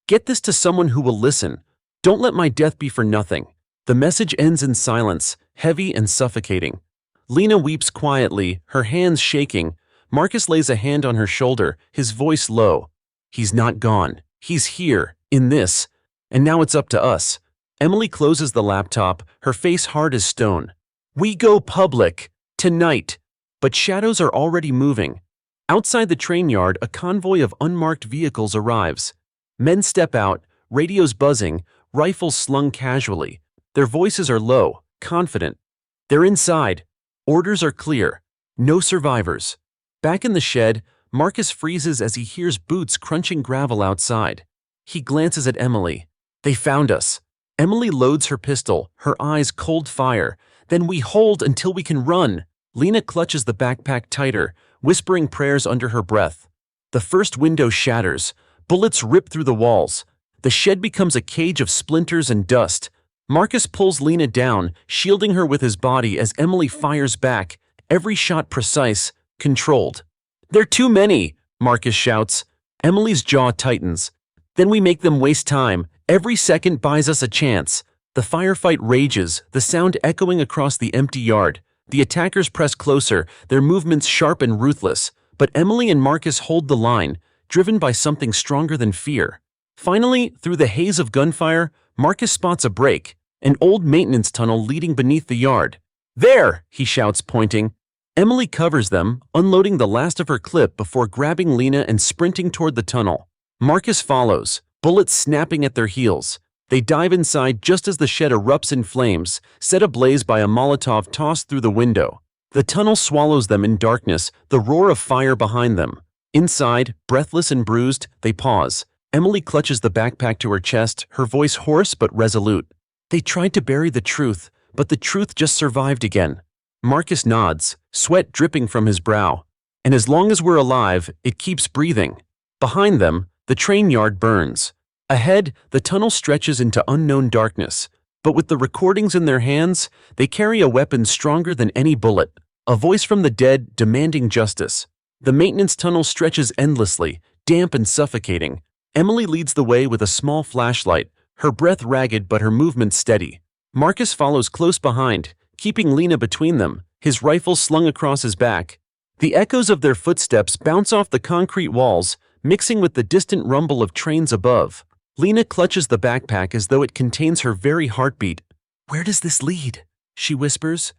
Get this to someone who will listen. Don't let my death be for nothing." The message ends in silence, heavy and suffocating. Lena weeps quietly, her hands shaking. Marcus lays a hand on her shoulder, his voice low. "He's not gone. He's here, in this. And now it's up to us." Emily closes the laptop, her face hard as stone. "We go public. Tonight." But shadows are already moving. Outside the train yard, a convoy of unmarked vehicles arrives. Men step out, radios buzzing, rifles slung casually. Their voices are low, confident. They're inside. Orders are clear. No survivors. Back in the shed, Marcus freezes as he hears boots crunching gravel outside. He glances at Emily. "They found us." Emily loads her pistol, her eyes cold fire. "Then we hold until we can run." Lena clutches the backpack tighter, whispering prayers under her breath. The first window shatters. Bullets rip through the walls. The shed becomes a cage of splinters and dust. Marcus pulls Lena down, shielding her with his body as Emily fires back, every shot precise, controlled. "They're too many," Marcus shouts. Emily's jaw tightens. "Then we make them waste time. Every second buys us a chance." The firefight rages, the sound echoing across the empty yard. The attackers press closer, their movements sharp and ruthless. But Emily and Marcus hold the line, driven by something stronger than fear. Finally, through the haze of gunfire, Marcus spots a break, an old maintenance tunnel leading beneath the yard. "There!" he shouts, pointing. Emily covers them, unloading the last of her clip before grabbing Lena and sprinting toward the tunnel. Marcus follows, bullets snapping at their heels. They dive inside just as the shed erupts in flames, set ablaze by a Molotov tossed through the window. The tunnel swallows them in darkness, the roar of fire behind them. Inside, breathless and bruised, they pause. Emily clutches the backpack to her chest, her voice hoarse but resolute. "They tried to bury the truth, but the truth just survived again." Marcus nods, sweat dripping from his brow. "And as long as we're alive, it keeps breathing." Behind them, the train yard burns. Ahead, the tunnel stretches into unknown darkness, but with the recordings in their hands, they carry a weapon stronger than any bullet, a voice from the dead demanding justice. The maintenance tunnel stretches endlessly, damp and suffocating. Emily leads the way with a small flashlight, her breath ragged but her movement steady. Marcus follows close behind, keeping Lena between them, his rifle slung across his back. The echoes of their footsteps bounce off the concrete walls, mixing with the distant rumble of trains above. Lena clutches the backpack as though it contains her very heartbeat. "Where does this lead?" she whispers.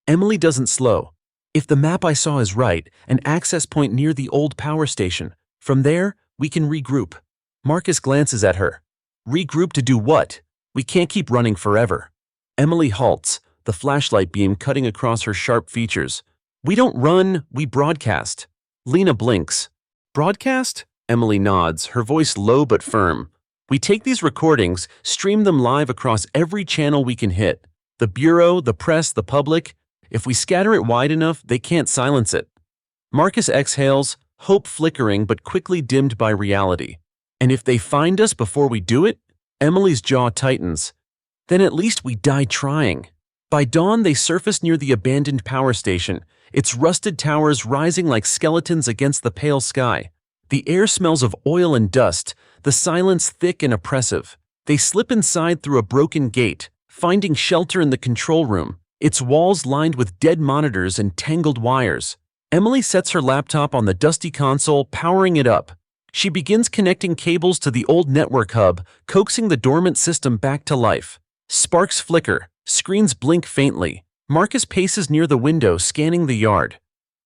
Emily doesn't slow. "If the map I saw is right, an access point near the old power station. From there, we can regroup." Marcus glances at her. "Regroup to do what? We can't keep running forever." Emily halts, the flashlight beam cutting across her sharp features. "We don't run, we broadcast." Lena blinks. "Broadcast?" Emily nods, her voice low but firm. "We take these recordings, stream them live across every channel we can hit. The Bureau, the press, the public. If we scatter it wide enough, they can't silence it." Marcus exhales, hope flickering but quickly dimmed by reality. "And if they find us before we do it?" Emily's jaw tightens. "Then at least we die trying." By dawn, they surface near the abandoned power station, its rusted towers rising like skeletons against the pale sky. The air smells of oil and dust, the silence thick and oppressive. They slip inside through a broken gate, finding shelter in the control room, its walls lined with dead monitors and tangled wires. Emily sets her laptop on the dusty console, powering it up. She begins connecting cables to the old network hub, coaxing the dormant system back to life. Sparks flicker, screens blink faintly. Marcus paces near the window, scanning the yard.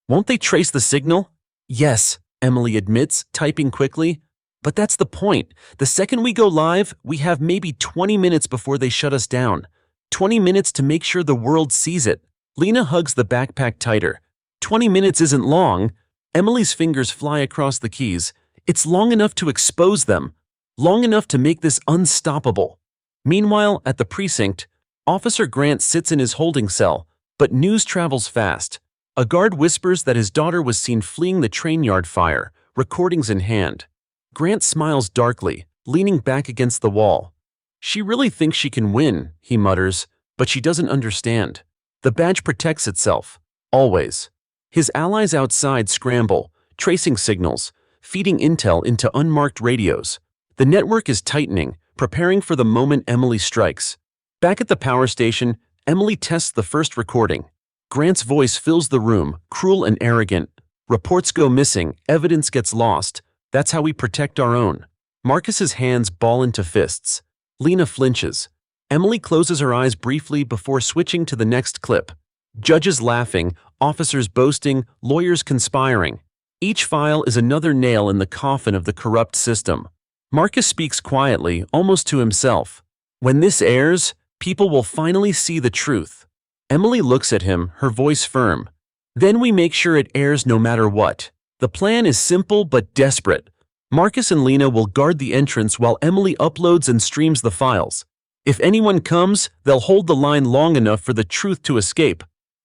"Won't they trace the signal?" "Yes," Emily admits, typing quickly. "But that's the point. The second we go live, we have maybe 20 minutes before they shut us down. 20 minutes to make sure the world sees it." Lena hugs the backpack tighter. 20 minutes isn't long. Emily's fingers fly across the keys. "It's long enough to expose them. Long enough to make this unstoppable." Meanwhile, at the precinct, Officer Grant sits in his holding cell, but news travels fast. A guard whispers that his daughter was seen fleeing the train yard fire, recordings in hand. Grant smiles darkly, leaning back against the wall. "She really thinks she can win," he mutters, "but she doesn't understand. The badge protects itself. Always." His allies outside scramble, tracing signals, feeding intel into unmarked radios. The network is tightening, preparing for the moment Emily strikes. Back at the power station, Emily tests the first recording. Grant's voice fills the room, cruel and arrogant. "Reports go missing, evidence gets lost. That's how we protect our own." Marcus's hands ball into fists. Lena flinches. Emily closes her eyes briefly before switching to the next clip. Judges laughing, officers boasting, lawyers conspiring. Each file is another nail in the coffin of the corrupt system. Marcus speaks quietly, almost to himself. "When this airs, people will finally see the truth." Emily looks at him, her voice firm. "Then we make sure it airs no matter what." The plan is simple but desperate. Marcus and Lena will guard the entrance while Emily uploads and streams the files. If anyone comes, they'll hold the line long enough for the truth to escape.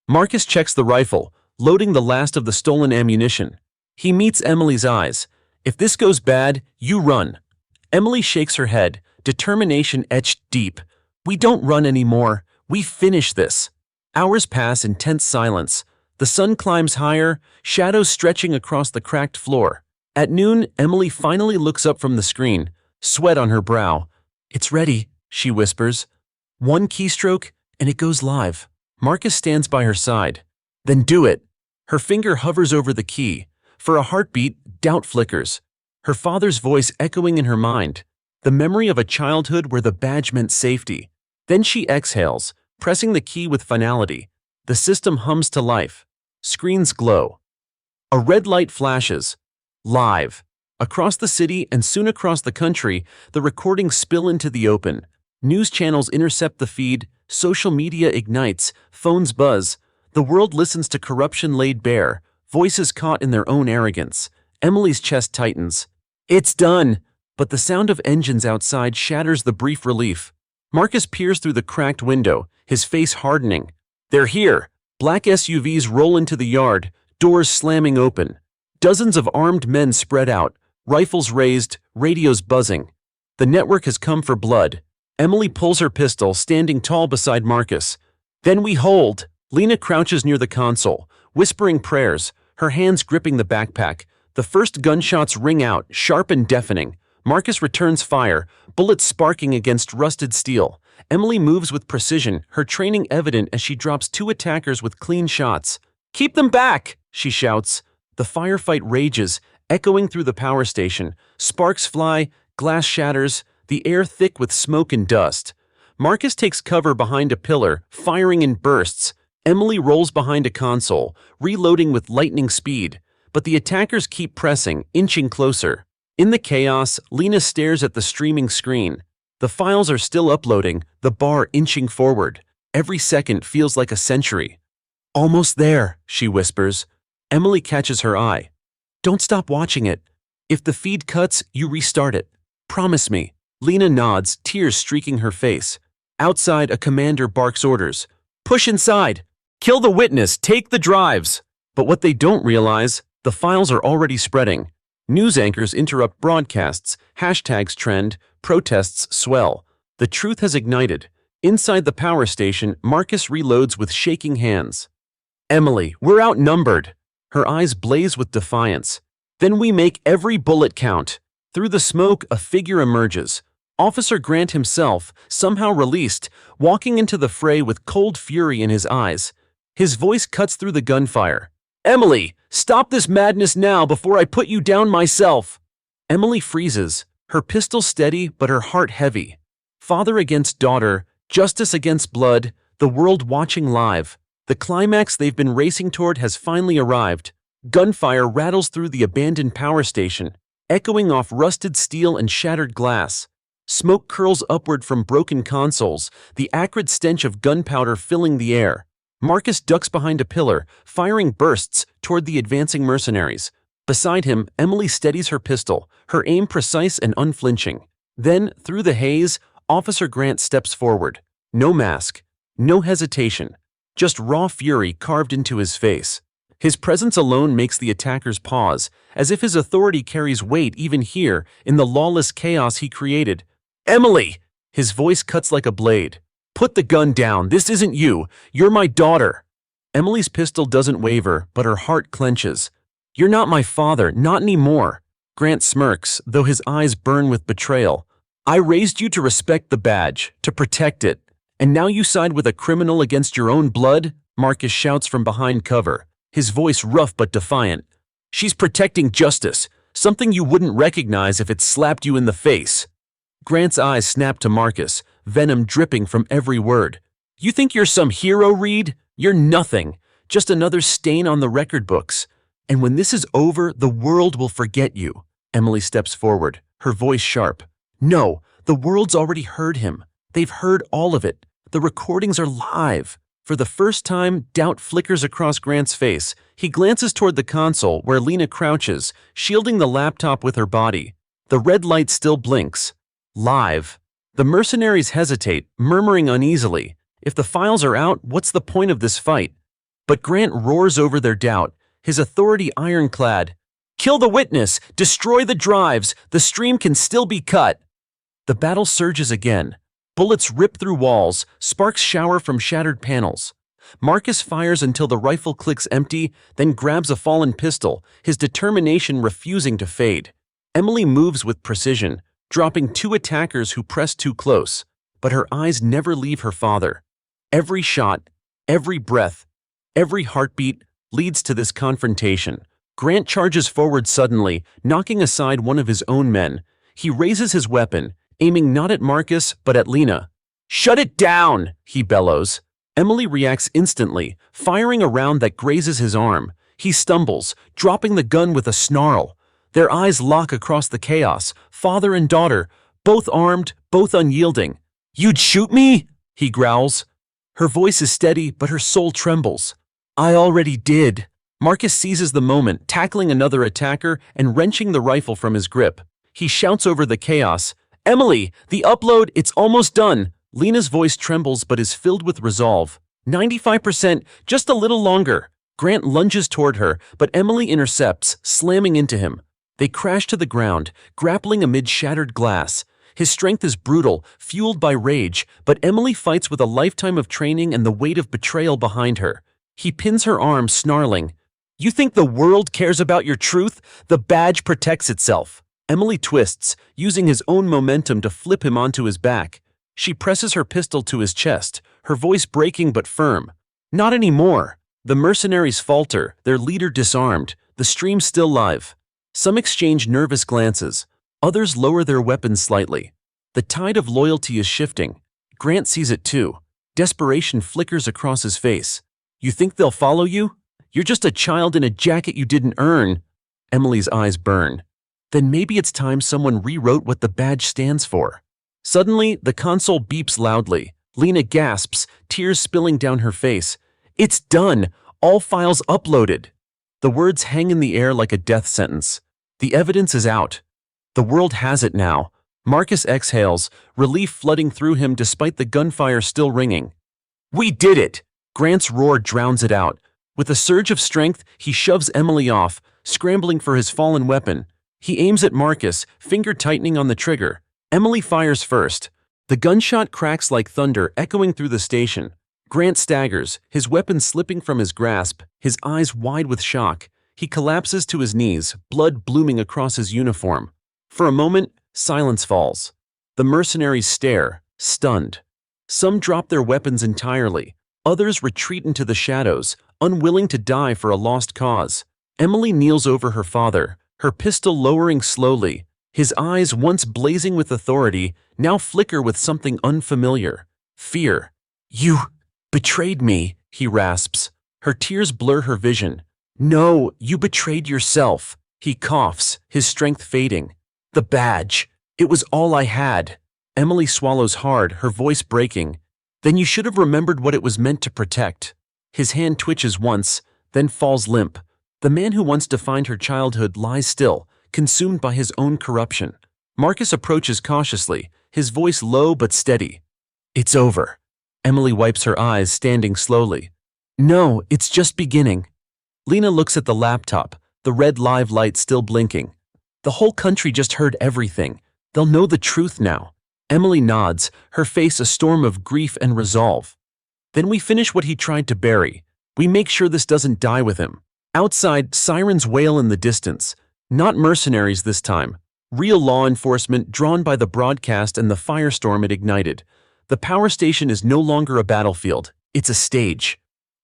Marcus checks the rifle, loading the last of the stolen ammunition. He meets Emily's eyes. "If this goes bad, you run." Emily shakes her head, determination etched deep. "We don't run anymore. We finish this." Hours pass in tense silence. The sun climbs higher, shadows stretching across the cracked floor. At noon, Emily finally looks up from the screen, sweat on her brow. "It's ready," she whispers. One keystroke, and it goes live. Marcus stands by her side. "Then do it." Her finger hovers over the key. For a heartbeat, doubt flickers. Her father's voice echoing in her mind. The memory of a childhood where the badge meant safety. Then she exhales, pressing the key with finality. The system hums to life. Screens glow. A red light flashes. Live. Across the city and soon across the country, the recordings spill into the open. News channels intercept the feed, social media ignites, phones buzz. The world listens to corruption laid bare, voices caught in their own arrogance. Emily's chest tightens. It's done! But the sound of engines outside shatters the brief relief. Marcus peers through the cracked window, his face hardening. They're here! Black SUVs roll into the yard, doors slamming open. Dozens of armed men spread out, rifles raised, radios buzzing. The network has come for blood. Emily pulls her pistol, standing tall beside Marcus. Then we hold. Lena crouches near the console, whispering prayers, her hands gripping the backpack. The first gunshots ring out, sharp and deafening. Marcus returns fire, bullets sparking against rusted steel. Emily moves with precision, her training evident as she drops 2 attackers with clean shots. "Keep them back!" she shouts. The firefight rages, echoing through the power station. Sparks fly, glass shatters, the air thick with smoke and dust. Marcus takes cover behind a pillar, firing in bursts. Emily rolls behind a console, reloading with lightning speed. But the attackers keep pressing, inching closer. In the chaos, Lena stares at the streaming screen. The files are still uploading, the bar inching forward. Every second feels like a century. "Almost there," she whispers. Emily catches her eye. "Don't stop watching it. If the feed cuts, you restart it. Promise me." Lena nods, tears streaking her face. Outside, a commander barks orders. "Push inside! Kill the witness! Take the drives!" But what they don't realize, the files are already spreading. News anchors interrupt broadcasts, hashtags trend, protests swell. The truth has ignited. Inside the power station, Marcus reloads with shaking hands. "Emily, we're outnumbered." Her eyes blaze with defiance. "Then we make every bullet count." Through the smoke, a figure emerges. Officer Grant himself, somehow released, walking into the fray with cold fury in his eyes. His voice cuts through the gunfire. "Emily, stop this madness now before I put you down myself." Emily freezes, her pistol steady but her heart heavy. Father against daughter, justice against blood, the world watching live. The climax they've been racing toward has finally arrived. Gunfire rattles through the abandoned power station, echoing off rusted steel and shattered glass. Smoke curls upward from broken consoles, the acrid stench of gunpowder filling the air. Marcus ducks behind a pillar, firing bursts toward the advancing mercenaries. Beside him, Emily steadies her pistol, her aim precise and unflinching. Then, through the haze, Officer Grant steps forward. No mask, no hesitation, just raw fury carved into his face. His presence alone makes the attackers pause, as if his authority carries weight even here in the lawless chaos he created. "Emily!" His voice cuts like a blade. "Put the gun down. This isn't you. You're my daughter." Emily's pistol doesn't waver, but her heart clenches. "You're not my father, not anymore." Grant smirks, though his eyes burn with betrayal. "I raised you to respect the badge, to protect it. And now you side with a criminal against your own blood?" Marcus shouts from behind cover, his voice rough but defiant. "She's protecting justice, something you wouldn't recognize if it slapped you in the face." Grant's eyes snap to Marcus, venom dripping from every word. "You think you're some hero, Reed? You're nothing, just another stain on the record books. And when this is over, the world will forget you." Emily steps forward, her voice sharp. "No, the world's already heard him. They've heard all of it. The recordings are live." For the first time, doubt flickers across Grant's face. He glances toward the console where Lena crouches, shielding the laptop with her body. The red light still blinks. Live. The mercenaries hesitate, murmuring uneasily. If the files are out, what's the point of this fight? But Grant roars over their doubt, his authority ironclad. "Kill the witness! Destroy the drives! The stream can still be cut!" The battle surges again. Bullets rip through walls, sparks shower from shattered panels. Marcus fires until the rifle clicks empty, then grabs a fallen pistol, his determination refusing to fade. Emily moves with precision, dropping 2 attackers who press too close. But her eyes never leave her father. Every shot, every breath, every heartbeat leads to this confrontation. Grant charges forward suddenly, knocking aside one of his own men. He raises his weapon, aiming not at Marcus, but at Lena. "Shut it down!" he bellows. Emily reacts instantly, firing a round that grazes his arm. He stumbles, dropping the gun with a snarl. Their eyes lock across the chaos, father and daughter, both armed, both unyielding. "You'd shoot me?" he growls. Her voice is steady, but her soul trembles. "I already did." Marcus seizes the moment, tackling another attacker and wrenching the rifle from his grip. He shouts over the chaos, "Emily, the upload, it's almost done." Lena's voice trembles but is filled with resolve. 95%, just a little longer. Grant lunges toward her, but Emily intercepts, slamming into him. They crash to the ground, grappling amid shattered glass. His strength is brutal, fueled by rage, but Emily fights with a lifetime of training and the weight of betrayal behind her. He pins her arm, snarling, "You think the world cares about your truth? The badge protects itself." Emily twists, using his own momentum to flip him onto his back. She presses her pistol to his chest, her voice breaking but firm. "Not anymore." The mercenaries falter, their leader disarmed, the stream still live. Some exchange nervous glances. Others lower their weapons slightly. The tide of loyalty is shifting. Grant sees it too. Desperation flickers across his face. "You think they'll follow you? You're just a child in a jacket you didn't earn." Emily's eyes burn. Then maybe it's time someone rewrote what the badge stands for. Suddenly, the console beeps loudly. Lena gasps, tears spilling down her face. "It's done! All files uploaded!" The words hang in the air like a death sentence. The evidence is out. The world has it now. Marcus exhales, relief flooding through him despite the gunfire still ringing. "We did it!" Grant's roar drowns it out. With a surge of strength, he shoves Emily off, scrambling for his fallen weapon. He aims at Marcus, finger tightening on the trigger. Emily fires first. The gunshot cracks like thunder, echoing through the station. Grant staggers, his weapon slipping from his grasp, his eyes wide with shock. He collapses to his knees, blood blooming across his uniform. For a moment, silence falls. The mercenaries stare, stunned. Some drop their weapons entirely. Others retreat into the shadows, unwilling to die for a lost cause. Emily kneels over her father, her pistol lowering slowly. His eyes, once blazing with authority, now flicker with something unfamiliar. Fear. "You betrayed me," he rasps. Her tears blur her vision. "No, you betrayed yourself." He coughs, his strength fading. "The badge. It was all I had." Emily swallows hard, her voice breaking. "Then you should have remembered what it was meant to protect." His hand twitches once, then falls limp. The man who once defined her childhood lies still, consumed by his own corruption. Marcus approaches cautiously, his voice low but steady. "It's over." Emily wipes her eyes, standing slowly. "No, it's just beginning." Lena looks at the laptop, the red live light still blinking. "The whole country just heard everything. They'll know the truth now." Emily nods, her face a storm of grief and resolve. "Then we finish what he tried to bury. We make sure this doesn't die with him." Outside, sirens wail in the distance. Not mercenaries this time. Real law enforcement drawn by the broadcast and the firestorm it ignited. The power station is no longer a battlefield. It's a stage.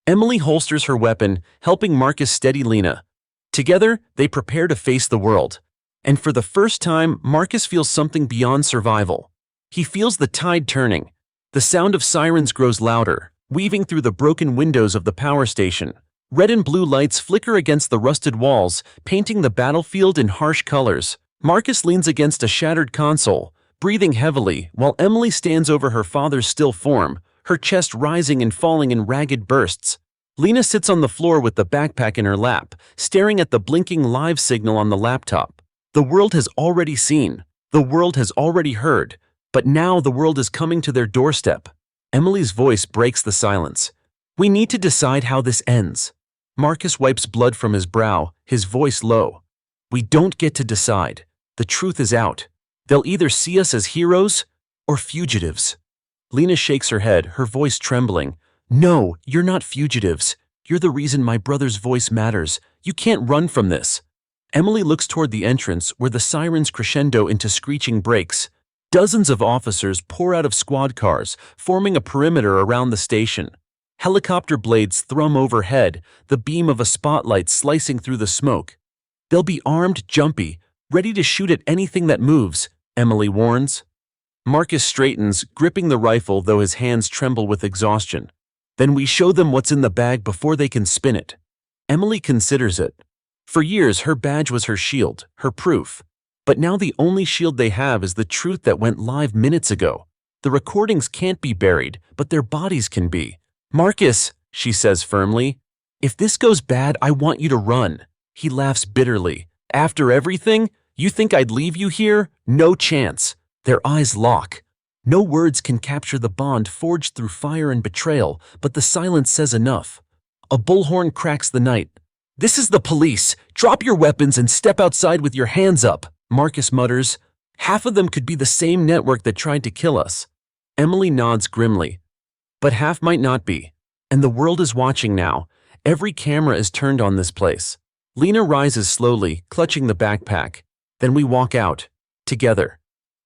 Emily holsters her weapon, helping Marcus steady Lena. Together, they prepare to face the world. And for the first time, Marcus feels something beyond survival. He feels the tide turning. The sound of sirens grows louder, weaving through the broken windows of the power station. Red and blue lights flicker against the rusted walls, painting the battlefield in harsh colors. Marcus leans against a shattered console, breathing heavily, while Emily stands over her father's still form, her chest rising and falling in ragged bursts. Lena sits on the floor with the backpack in her lap, staring at the blinking live signal on the laptop. The world has already seen. The world has already heard. But now the world is coming to their doorstep. Emily's voice breaks the silence. "We need to decide how this ends." Marcus wipes blood from his brow, his voice low. "We don't get to decide. The truth is out. They'll either see us as heroes or fugitives." Lena shakes her head, her voice trembling. "No, you're not fugitives. You're the reason my brother's voice matters. You can't run from this." Emily looks toward the entrance, where the sirens crescendo into screeching brakes. Dozens of officers pour out of squad cars, forming a perimeter around the station. Helicopter blades thrum overhead, the beam of a spotlight slicing through the smoke. "They'll be armed, jumpy, ready to shoot at anything that moves," Emily warns. Marcus straightens, gripping the rifle though his hands tremble with exhaustion. "Then we show them what's in the bag before they can spin it." Emily considers it. For years, her badge was her shield, her proof. But now the only shield they have is the truth that went live minutes ago. The recordings can't be buried, but their bodies can be. "Marcus," she says firmly, "if this goes bad, I want you to run." He laughs bitterly. "After everything, you think I'd leave you here? No chance." Their eyes lock. No words can capture the bond forged through fire and betrayal, but the silence says enough. A bullhorn cracks the night. "This is the police. Drop your weapons and step outside with your hands up," Marcus mutters. Half of them could be the same network that tried to kill us. Emily nods grimly. But half might not be. And the world is watching now. Every camera is turned on this place. Lena rises slowly, clutching the backpack. Then we walk out. Together.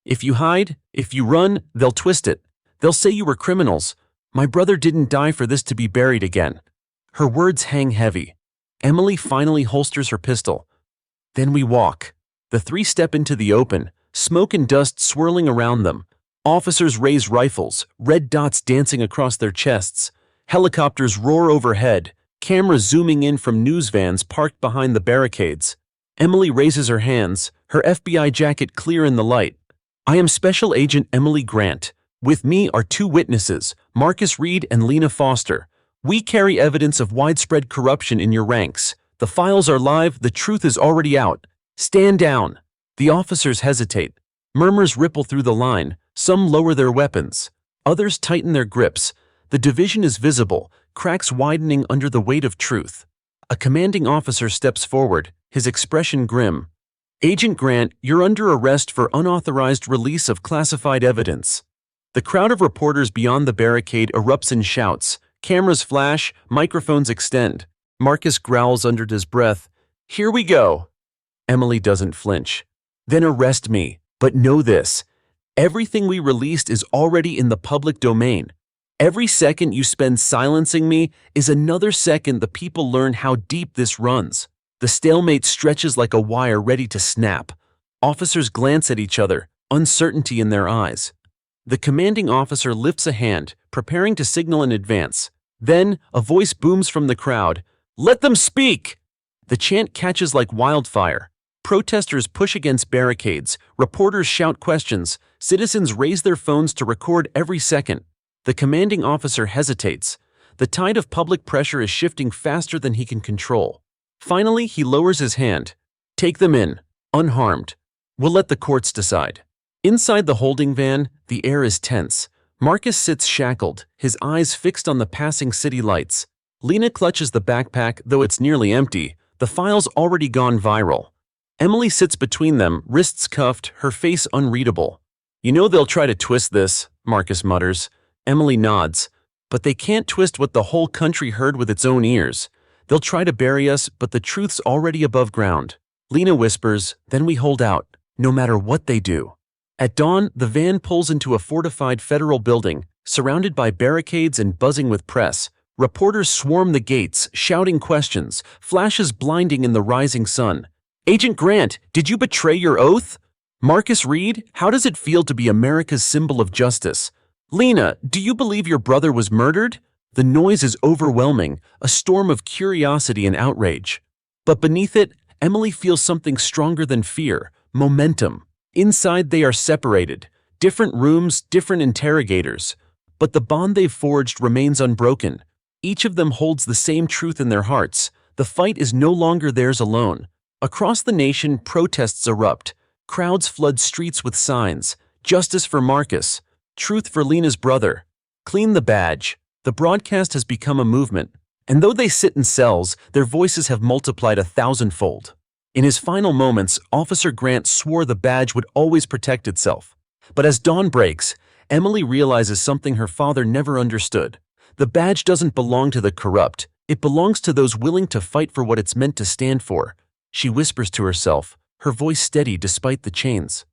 If you hide, if you run, they'll twist it. They'll say you were criminals. My brother didn't die for this to be buried again. Her words hang heavy. Emily finally holsters her pistol. Then we walk. The three step into the open, smoke and dust swirling around them. Officers raise rifles, red dots dancing across their chests. Helicopters roar overhead, cameras zooming in from news vans parked behind the barricades. Emily raises her hands, her FBI jacket clear in the light. I am Special Agent Emily Grant. With me are two witnesses, Marcus Reed and Lena Foster. We carry evidence of widespread corruption in your ranks. The files are live, the truth is already out. Stand down. The officers hesitate. Murmurs ripple through the line. Some lower their weapons. Others tighten their grips. The division is visible, cracks widening under the weight of truth. A commanding officer steps forward, his expression grim. Agent Grant, you're under arrest for unauthorized release of classified evidence. The crowd of reporters beyond the barricade erupts in shouts. Cameras flash, microphones extend. Marcus growls under his breath. Here we go. Emily doesn't flinch. Then arrest me, but know this. Everything we released is already in the public domain. Every second you spend silencing me is another second the people learn how deep this runs. The stalemate stretches like a wire ready to snap. Officers glance at each other, uncertainty in their eyes. The commanding officer lifts a hand, preparing to signal in advance. Then, a voice booms from the crowd. Let them speak! The chant catches like wildfire. Protesters push against barricades, reporters shout questions, citizens raise their phones to record every second. The commanding officer hesitates. The tide of public pressure is shifting faster than he can control. Finally, he lowers his hand. Take them in, unharmed. We'll let the courts decide. Inside the holding van, the air is tense. Marcus sits shackled, his eyes fixed on the passing city lights. Lena clutches the backpack, though it's nearly empty. The file's already gone viral. Emily sits between them, wrists cuffed, her face unreadable. You know they'll try to twist this, Marcus mutters. Emily nods. But they can't twist what the whole country heard with its own ears. They'll try to bury us, but the truth's already above ground. Lena whispers, then we hold out, no matter what they do. At dawn, the van pulls into a fortified federal building, surrounded by barricades and buzzing with press. Reporters swarm the gates, shouting questions, flashes blinding in the rising sun. Agent Grant, did you betray your oath? Marcus Reed, how does it feel to be America's symbol of justice? Lena, do you believe your brother was murdered? The noise is overwhelming, a storm of curiosity and outrage. But beneath it, Emily feels something stronger than fear, momentum. Inside they are separated, different rooms, different interrogators. But the bond they've forged remains unbroken. Each of them holds the same truth in their hearts. The fight is no longer theirs alone. Across the nation, protests erupt. Crowds flood streets with signs. Justice for Marcus. Truth for Lena's brother. Clean the badge. The broadcast has become a movement. And though they sit in cells, their voices have multiplied 1,000-fold. In his final moments, Officer Grant swore the badge would always protect itself. But as dawn breaks, Emily realizes something her father never understood. The badge doesn't belong to the corrupt. It belongs to those willing to fight for what it's meant to stand for. She whispers to herself, her voice steady despite the chains.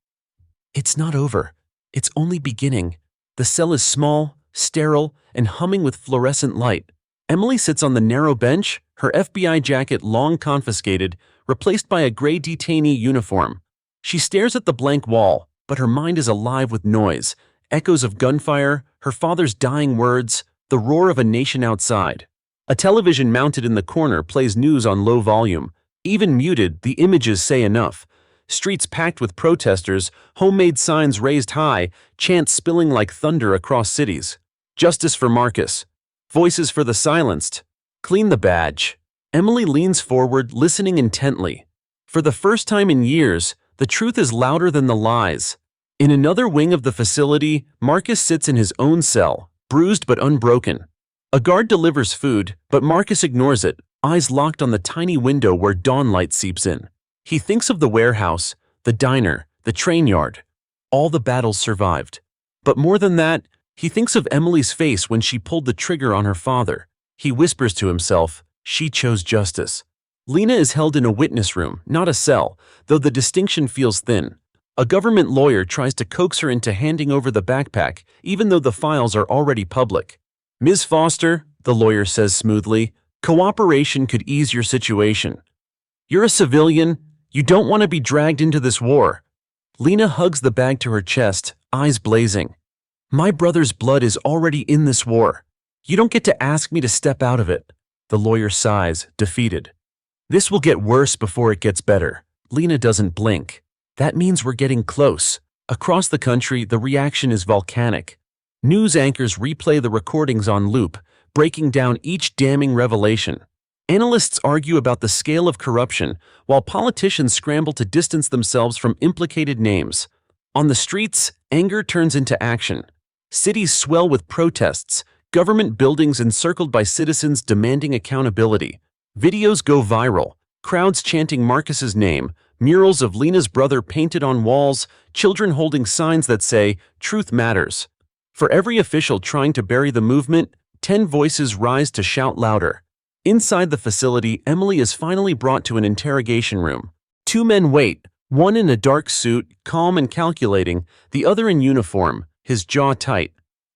It's not over. It's only beginning. The cell is small, sterile, and humming with fluorescent light. Emily sits on the narrow bench, her FBI jacket long confiscated, replaced by a gray detainee uniform. She stares at the blank wall, but her mind is alive with noise, echoes of gunfire, her father's dying words, the roar of a nation outside. A television mounted in the corner plays news on low volume. Even muted, the images say enough. Streets packed with protesters, homemade signs raised high, chants spilling like thunder across cities. Justice for Marcus. Voices for the silenced. Clean the badge. Emily leans forward, listening intently. For the first time in years, the truth is louder than the lies. In another wing of the facility, Marcus sits in his own cell, bruised but unbroken. A guard delivers food, but Marcus ignores it, eyes locked on the tiny window where dawn light seeps in. He thinks of the warehouse, the diner, the train yard. All the battles survived. But more than that, he thinks of Emily's face when she pulled the trigger on her father. He whispers to himself, she chose justice. Lena is held in a witness room, not a cell, though the distinction feels thin. A government lawyer tries to coax her into handing over the backpack, even though the files are already public. Ms. Foster, the lawyer says smoothly, cooperation could ease your situation. You're a civilian. You don't want to be dragged into this war. Lena hugs the bag to her chest, eyes blazing. My brother's blood is already in this war. You don't get to ask me to step out of it. The lawyer sighs, defeated. This will get worse before it gets better. Lena doesn't blink. That means we're getting close. Across the country, the reaction is volcanic. News anchors replay the recordings on loop, breaking down each damning revelation. Analysts argue about the scale of corruption, while politicians scramble to distance themselves from implicated names. On the streets, anger turns into action. Cities swell with protests, government buildings encircled by citizens demanding accountability. Videos go viral, crowds chanting Marcus's name, murals of Lena's brother painted on walls, children holding signs that say, "Truth matters." For every official trying to bury the movement, 10 voices rise to shout louder. Inside the facility, Emily is finally brought to an interrogation room. 2 men wait, one in a dark suit, calm and calculating, the other in uniform, his jaw tight.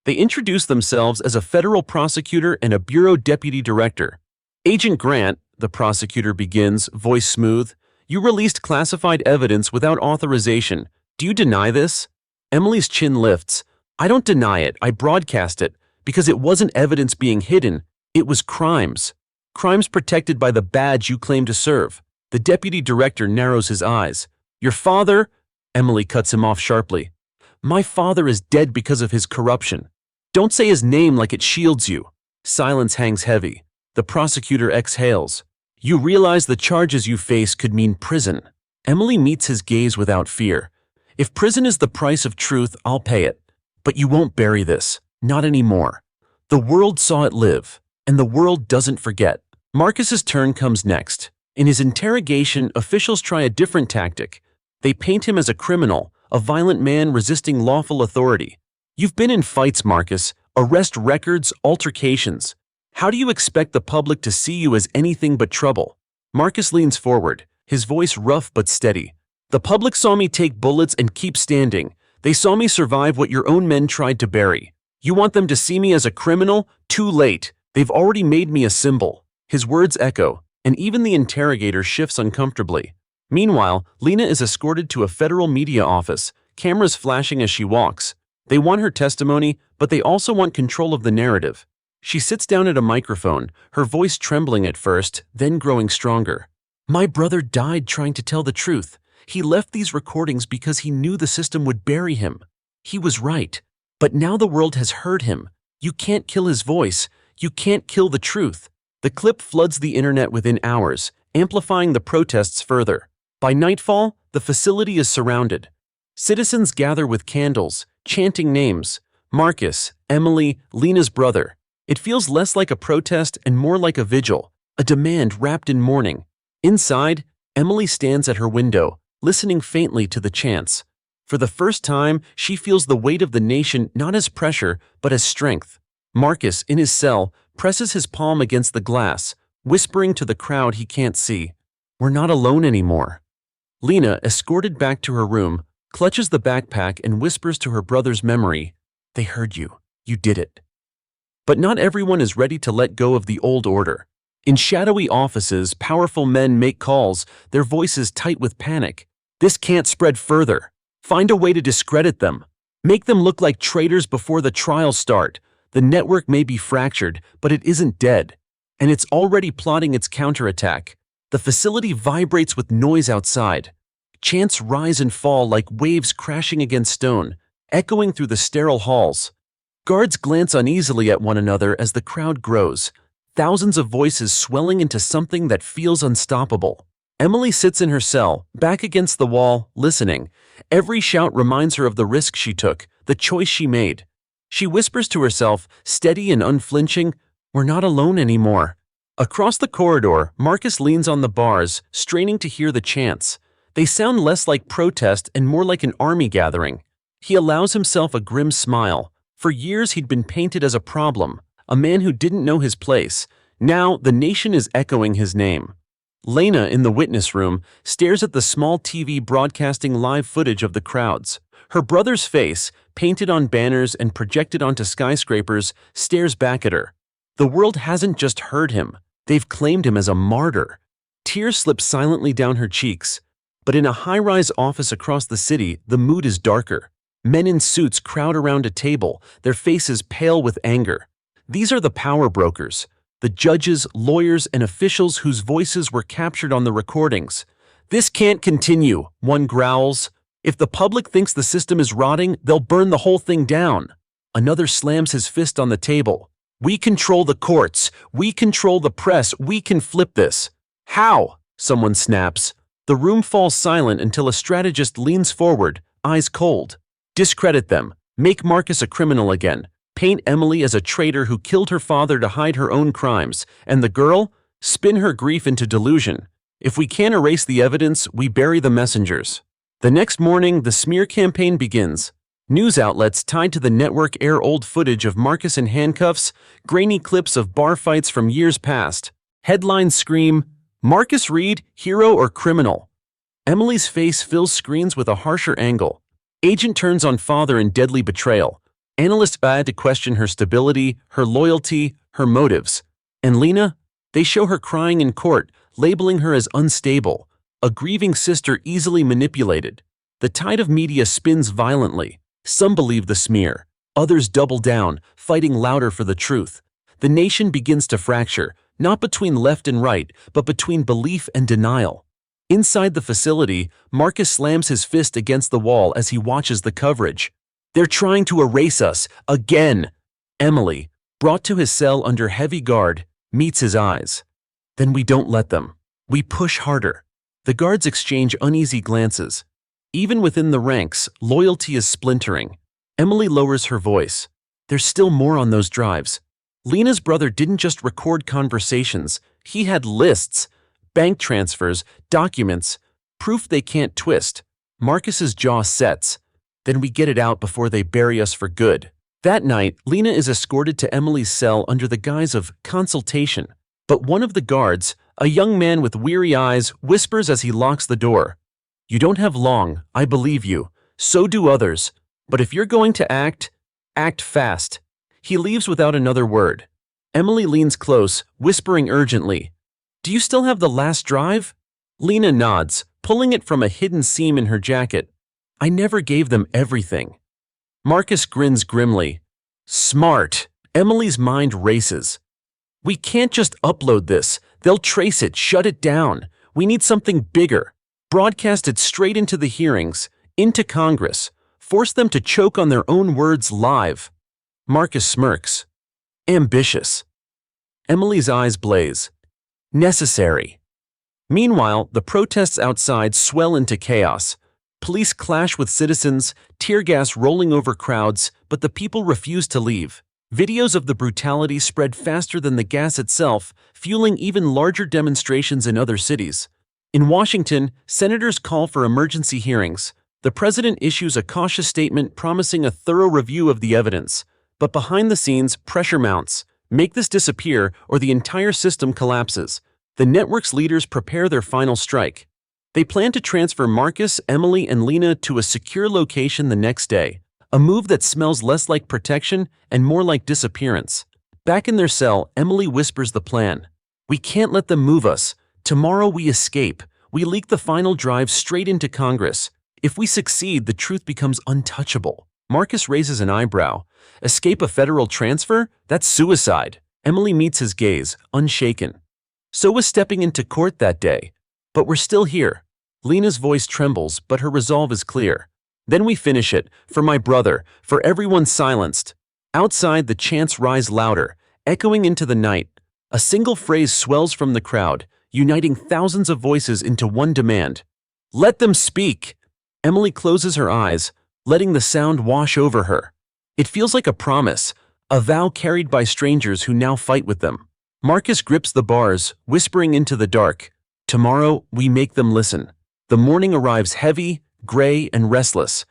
They introduce themselves as a federal prosecutor and a bureau deputy director. Agent Grant, the prosecutor begins, voice smooth, you released classified evidence without authorization. Do you deny this? Emily's chin lifts. I don't deny it, I broadcast it, because it wasn't evidence being hidden, it was crimes. Crimes protected by the badge you claim to serve. The deputy director narrows his eyes. Your father? Emily cuts him off sharply. My father is dead because of his corruption. Don't say his name like it shields you. Silence hangs heavy. The prosecutor exhales. You realize the charges you face could mean prison. Emily meets his gaze without fear. If prison is the price of truth, I'll pay it. But you won't bury this. Not anymore. The world saw it live, and the world doesn't forget. Marcus's turn comes next. In his interrogation, officials try a different tactic. They paint him as a criminal, a violent man resisting lawful authority. You've been in fights, Marcus, arrest records, altercations. How do you expect the public to see you as anything but trouble? Marcus leans forward, his voice rough but steady. The public saw me take bullets and keep standing. They saw me survive what your own men tried to bury. You want them to see me as a criminal? Too late. They've already made me a symbol. His words echo, and even the interrogator shifts uncomfortably. Meanwhile, Lena is escorted to a federal media office, cameras flashing as she walks. They want her testimony, but they also want control of the narrative. She sits down at a microphone, her voice trembling at first, then growing stronger. My brother died trying to tell the truth. He left these recordings because he knew the system would bury him. He was right. But now the world has heard him. You can't kill his voice. You can't kill the truth. The clip floods the internet within hours, amplifying the protests further. By nightfall, the facility is surrounded. Citizens gather with candles, chanting names. Marcus, Emily, Lena's brother. It feels less like a protest and more like a vigil, a demand wrapped in mourning. Inside, Emily stands at her window, listening faintly to the chants. For the first time, she feels the weight of the nation not as pressure, but as strength. Marcus, in his cell, presses his palm against the glass, whispering to the crowd he can't see. We're not alone anymore. Lena, escorted back to her room, clutches the backpack and whispers to her brother's memory, they heard you. You did it. But not everyone is ready to let go of the old order. In shadowy offices, powerful men make calls, their voices tight with panic. This can't spread further. Find a way to discredit them. Make them look like traitors before the trials start. The network may be fractured, but it isn't dead. And it's already plotting its counterattack. The facility vibrates with noise outside. Chants rise and fall like waves crashing against stone, echoing through the sterile halls. Guards glance uneasily at one another as the crowd grows, thousands of voices swelling into something that feels unstoppable. Emily sits in her cell, back against the wall, listening. Every shout reminds her of the risk she took, the choice she made. She whispers to herself, steady and unflinching, we're not alone anymore. Across the corridor, Marcus leans on the bars, straining to hear the chants. They sound less like protest and more like an army gathering. He allows himself a grim smile. For years he'd been painted as a problem, a man who didn't know his place. Now the nation is echoing his name. Lena, in the witness room, stares at the small TV broadcasting live footage of the crowds. Her brother's face, painted on banners and projected onto skyscrapers, stares back at her. The world hasn't just heard him, they've claimed him as a martyr. Tears slip silently down her cheeks. But in a high-rise office across the city, the mood is darker. Men in suits crowd around a table, their faces pale with anger. These are the power brokers, the judges, lawyers, and officials whose voices were captured on the recordings. "This can't continue," one growls. "If the public thinks the system is rotting, they'll burn the whole thing down." Another slams his fist on the table. "We control the courts. We control the press. We can flip this." "How?" someone snaps. The room falls silent until a strategist leans forward, eyes cold. "Discredit them. Make Marcus a criminal again. Paint Emily as a traitor who killed her father to hide her own crimes. And the girl? Spin her grief into delusion. If we can't erase the evidence, we bury the messengers." The next morning, the smear campaign begins. News outlets tied to the network air old footage of Marcus in handcuffs, grainy clips of bar fights from years past. Headlines scream, "Marcus Reed, hero or criminal?" Emily's face fills screens with a harsher angle. Agent turns on father in deadly betrayal. Analysts bad to question her stability, her loyalty, her motives. And Lena? They show her crying in court, labeling her as unstable, a grieving sister easily manipulated. The tide of media spins violently. Some believe the smear. Others double down, fighting louder for the truth. The nation begins to fracture, not between left and right, but between belief and denial. Inside the facility, Marcus slams his fist against the wall as he watches the coverage. "They're trying to erase us, again." Emily, brought to his cell under heavy guard, meets his eyes. "Then we don't let them. We push harder." The guards exchange uneasy glances. Even within the ranks, loyalty is splintering. Emily lowers her voice. "There's still more on those drives." Lena's brother didn't just record conversations, he had lists, bank transfers, documents, proof they can't twist. Marcus's jaw sets. "Then we get it out before they bury us for good." That night, Lena is escorted to Emily's cell under the guise of consultation. But one of the guards, a young man with weary eyes, whispers as he locks the door, "You don't have long, I believe you. So do others. But if you're going to act fast." He leaves without another word. Emily leans close, whispering urgently, "Do you still have the last drive?" Lena nods, pulling it from a hidden seam in her jacket. "I never gave them everything." Marcus grins grimly. "Smart." Emily's mind races. "We can't just upload this. They'll trace it, shut it down. We need something bigger. Broadcast it straight into the hearings, into Congress. Force them to choke on their own words live." Marcus smirks. "Ambitious." Emily's eyes blaze. "Necessary." Meanwhile, the protests outside swell into chaos. Police clash with citizens, tear gas rolling over crowds, but the people refuse to leave. Videos of the brutality spread faster than the gas itself, fueling even larger demonstrations in other cities. In Washington, senators call for emergency hearings. The president issues a cautious statement promising a thorough review of the evidence. But behind the scenes, pressure mounts. Make this disappear or the entire system collapses. The network's leaders prepare their final strike. They plan to transfer Marcus, Emily, and Lena to a secure location the next day, a move that smells less like protection and more like disappearance. Back in their cell, Emily whispers the plan. "We can't let them move us. Tomorrow we escape. We leak the final drive straight into Congress. If we succeed, the truth becomes untouchable." Marcus raises an eyebrow. "Escape a federal transfer? That's suicide." Emily meets his gaze, unshaken. "So was stepping into court that day. But we're still here." Lena's voice trembles, but her resolve is clear. "Then we finish it, for my brother, for everyone silenced." Outside, the chants rise louder, echoing into the night. A single phrase swells from the crowd, uniting thousands of voices into one demand. "Let them speak!" Emily closes her eyes, letting the sound wash over her. It feels like a promise, a vow carried by strangers who now fight with them. Marcus grips the bars, whispering into the dark, "Tomorrow we make them listen." The morning arrives heavy, gray, and restless.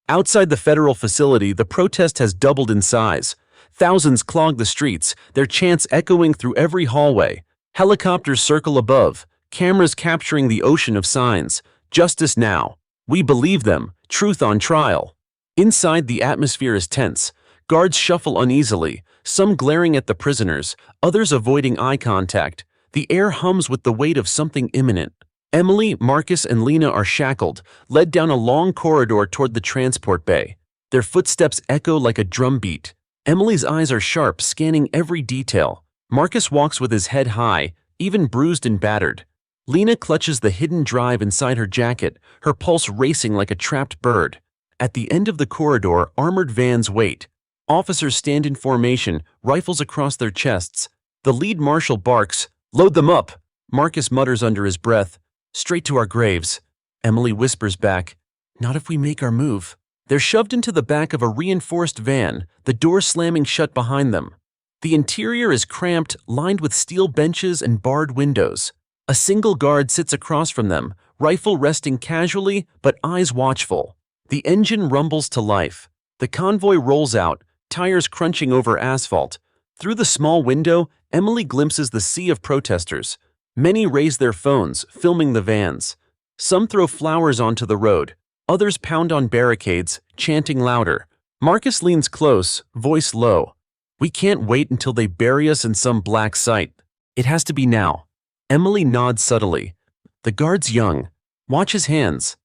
Outside the federal facility, the protest has doubled in size. Thousands clog the streets, their chants echoing through every hallway. Helicopters circle above, cameras capturing the ocean of signs. Justice now. We believe them. Truth on trial. Inside, the atmosphere is tense. Guards shuffle uneasily, some glaring at the prisoners, others avoiding eye contact. The air hums with the weight of something imminent. Emily, Marcus, and Lena are shackled, led down a long corridor toward the transport bay. Their footsteps echo like a drumbeat. Emily's eyes are sharp, scanning every detail. Marcus walks with his head high, even bruised and battered. Lena clutches the hidden drive inside her jacket, her pulse racing like a trapped bird. At the end of the corridor, armored vans wait. Officers stand in formation, rifles across their chests. The lead marshal barks, "Load them up!" Marcus mutters under his breath, "Straight to our graves." Emily whispers back, "Not if we make our move." They're shoved into the back of a reinforced van, the door slamming shut behind them. The interior is cramped, lined with steel benches and barred windows. A single guard sits across from them, rifle resting casually but eyes watchful. The engine rumbles to life. The convoy rolls out, tires crunching over asphalt. Through the small window, Emily glimpses the sea of protesters. Many raise their phones, filming the vans. Some throw flowers onto the road. Others pound on barricades, chanting louder. Marcus leans close, voice low. "We can't wait until they bury us in some black site. It has to be now." Emily nods subtly. "The guard's young. Watch his hands.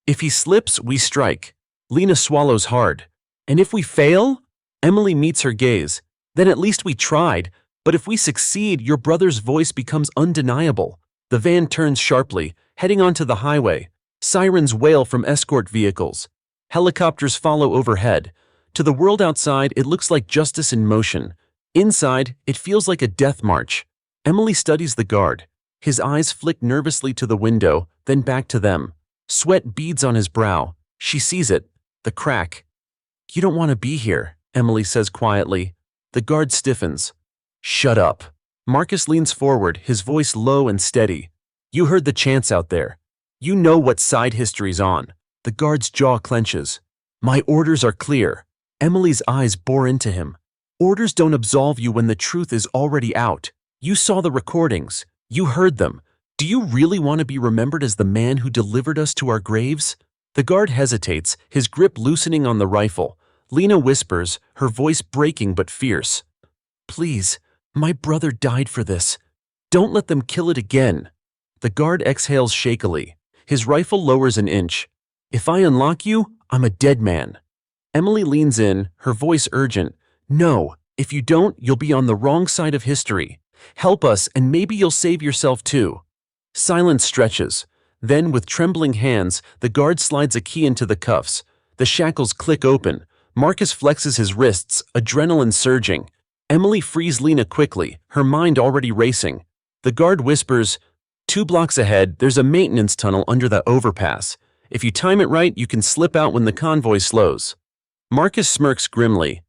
If he slips, we strike." Lena swallows hard. "And if we fail?" Emily meets her gaze. "Then at least we tried. But if we succeed, your brother's voice becomes undeniable." The van turns sharply, heading onto the highway. Sirens wail from escort vehicles. Helicopters follow overhead. To the world outside, it looks like justice in motion. Inside, it feels like a death march. Emily studies the guard. His eyes flick nervously to the window, then back to them. Sweat beads on his brow. She sees it. The crack. "You don't want to be here," Emily says quietly. The guard stiffens. "Shut up." Marcus leans forward, his voice low and steady. "You heard the chants out there. You know what side history's on." The guard's jaw clenches. "My orders are clear." Emily's eyes bore into him. "Orders don't absolve you when the truth is already out. You saw the recordings. You heard them. Do you really want to be remembered as the man who delivered us to our graves?" The guard hesitates, his grip loosening on the rifle. Lena whispers, her voice breaking but fierce. "Please, my brother died for this. Don't let them kill it again." The guard exhales shakily. His rifle lowers an inch. "If I unlock you, I'm a dead man." Emily leans in, her voice urgent. "No, if you don't, you'll be on the wrong side of history. Help us, and maybe you'll save yourself too." Silence stretches. Then, with trembling hands, the guard slides a key into the cuffs. The shackles click open. Marcus flexes his wrists, adrenaline surging. Emily frees Lena quickly, her mind already racing. The guard whispers, "2 blocks ahead, there's a maintenance tunnel under the overpass. If you time it right, you can slip out when the convoy slows." Marcus smirks grimly.